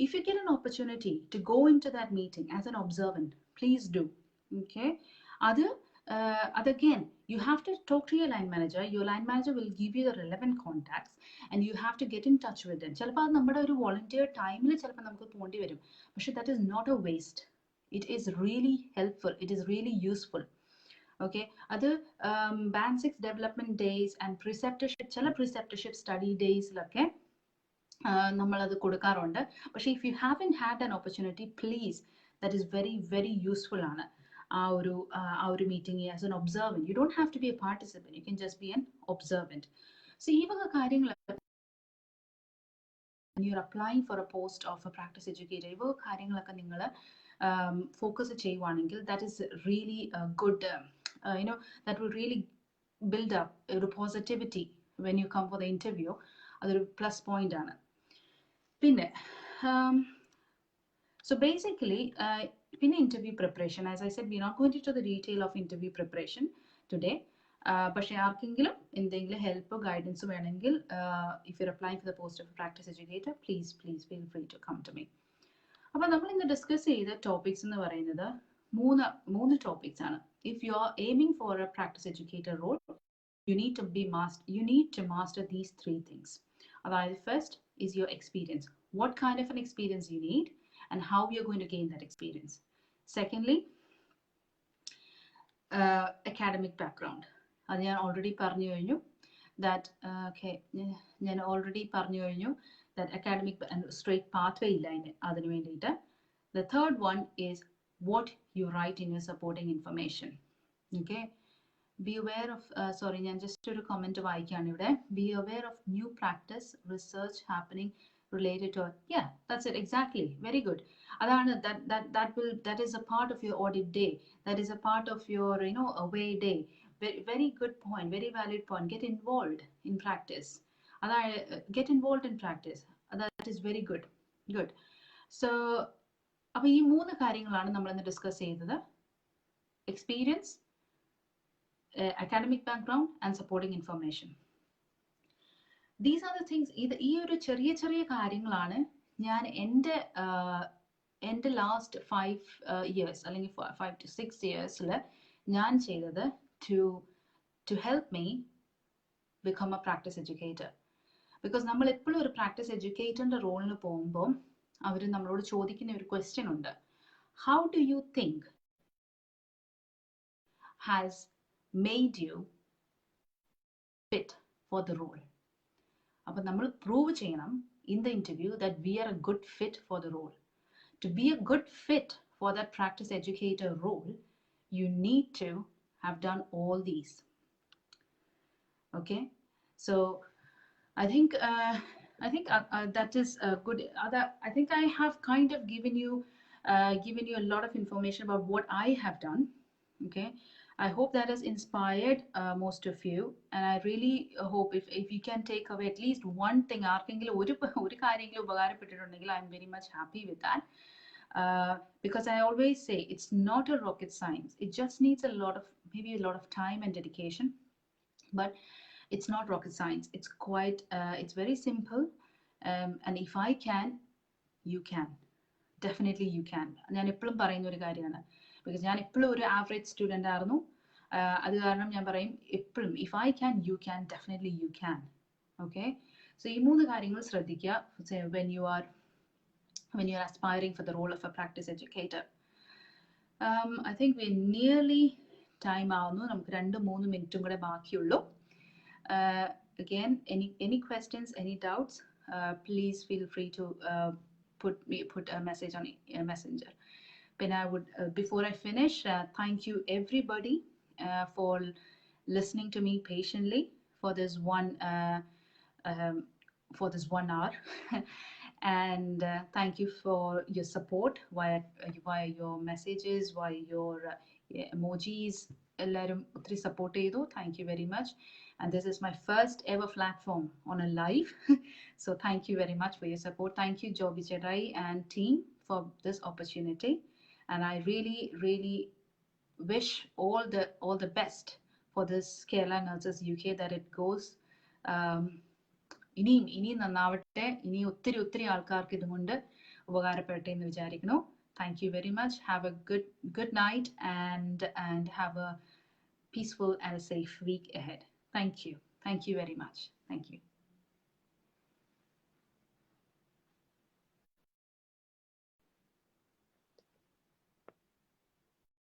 Speaker 1: if you get an opportunity to go into that meeting as an observant, please do. Okay, again, you have to talk to your line manager. Your line manager will give you the relevant contacts and you have to get in touch with them. ചിലപ്പോൾ അത് നമ്മുടെ ഒരു volunteer ടൈമിൽ ചിലപ്പോൾ നമുക്ക് പോകേണ്ടി വരും. പക്ഷെ that is not a waste. It is really helpful. It is really useful. Okay, അത് band 6 development days and preceptorship, ചില preceptorship study daysലൊക്കെ നമ്മളത് കൊടുക്കാറുണ്ട്. പക്ഷെ if you haven't had an opportunity, please, that is very useful ആണ് ആ ഒരു meeting as an observant. You don't have to be a participant, you can just be an observant. So ഈ വക കാര്യങ്ങൾ when you're applying for a post of a practice educator, focus that is really a good, that will really build up a positivity when you come for the interview. That's a plus point. So basically, in interview preparation, as I said, we're not going into the detail of interview preparation today. But help or guidance if you're applying for the post of a practice educator, please feel free to come to me. We will discuss the topics in the three topics. If you are aiming for a practice educator role, you need to master these three things. First is your experience. What kind of an experience you need and how you're going to gain that experience. Secondly, academic background. I already that that academic and straight pathway line. The third one is what you write in your supporting information. Okay. Be aware of, sorry, just to comment be aware of new practice research happening related to, yeah, that's it, exactly, very good. That is a part of your audit day, that is a part of your away day. Very good point, very valid point. Get involved in practice. Get involved in practice. That is very good. So അപ്പോൾ ഈ മൂന്ന് കാര്യങ്ങളാണ് നമ്മൾ ഇന്ന് discuss ചെയ്തത്. Experience, academic background and supporting information. These are the things. ഈ ഒരു ചെറിയ കാര്യങ്ങളാണ് ഞാൻ എൻ്റെ ലാസ്റ്റ് 5 years അല്ലെങ്കിൽ 5 to 6 yearsൽ ഞാൻ ചെയ്തത് to help me become a practice educator. Because നമ്മൾ എപ്പോഴും ഒരു പ്രാക്ടീസ് എഡ്യൂക്കേറ്ററിൻ്റെ റോളിന് പോകുമ്പോൾ അവർ നമ്മളോട് ചോദിക്കുന്ന ഒരു ക്വസ്റ്റ്യൻ ഉണ്ട്. How do you think has made you fit for the role? അപ്പോൾ നമ്മൾ പ്രൂവ് ചെയ്യണം in the interview that we are a good fit for the role. To be a good fit for that practice educator role, you need to have done all these. Okay, so I think that is good. I think I have kind of given you a lot of information about what I have done. Okay, I hope that has inspired most of you, and I really hope if you can take away at least one thing, I'm very much happy with that. Because I always say it's not a rocket science. It just needs maybe a lot of time and dedication, but it's not rocket science. It's quite it's very simple, and if I can, you can. Definitely you can. ഞാൻ എപ്പോഴും പറയുന്ന ഒരു കാര്യമാണ്, because ഞാൻ എപ്പോഴും ഒരു average student ആയിരുന്നു. അത് കാരണം ഞാൻ പറയും എപ്പോഴും if I can, you can. Definitely you can. Okay, so ഈ മൂന്ന് കാര്യങ്ങൾ ശ്രദ്ധിക്കുക when you are aspiring for the role of a practice educator. I think we're nearly time ആവുന്നു. നമുക്ക് 2-3 മിനിറ്റും കൂടെ ബാക്കിയുള്ളൂ. Again, any questions, any doubts, please feel free to put a message on a messenger. Then I would, before I finish, thank you everybody for listening to me patiently for this 1 hour. And thank you for your support via your messages, via your emojis. Support. Thank you very much. And this is my first ever platform on a live. So thank you very much for your support. Thank you, Joby Chedai and team, for this opportunity. And I really wish all the best for this Kerala Nurses UK, that it goes ഇനി നന്നാവട്ടെ. ഇനി ഒത്തിരി ആൾക്കാർക്ക് ഇതുകൊണ്ട് ഉപകാരപ്പെടട്ടെ എന്ന് വിചാരിക്കുന്നു. Thank you very much. Have a good night and have a peaceful and a safe week ahead. Thank you very much. Thank you.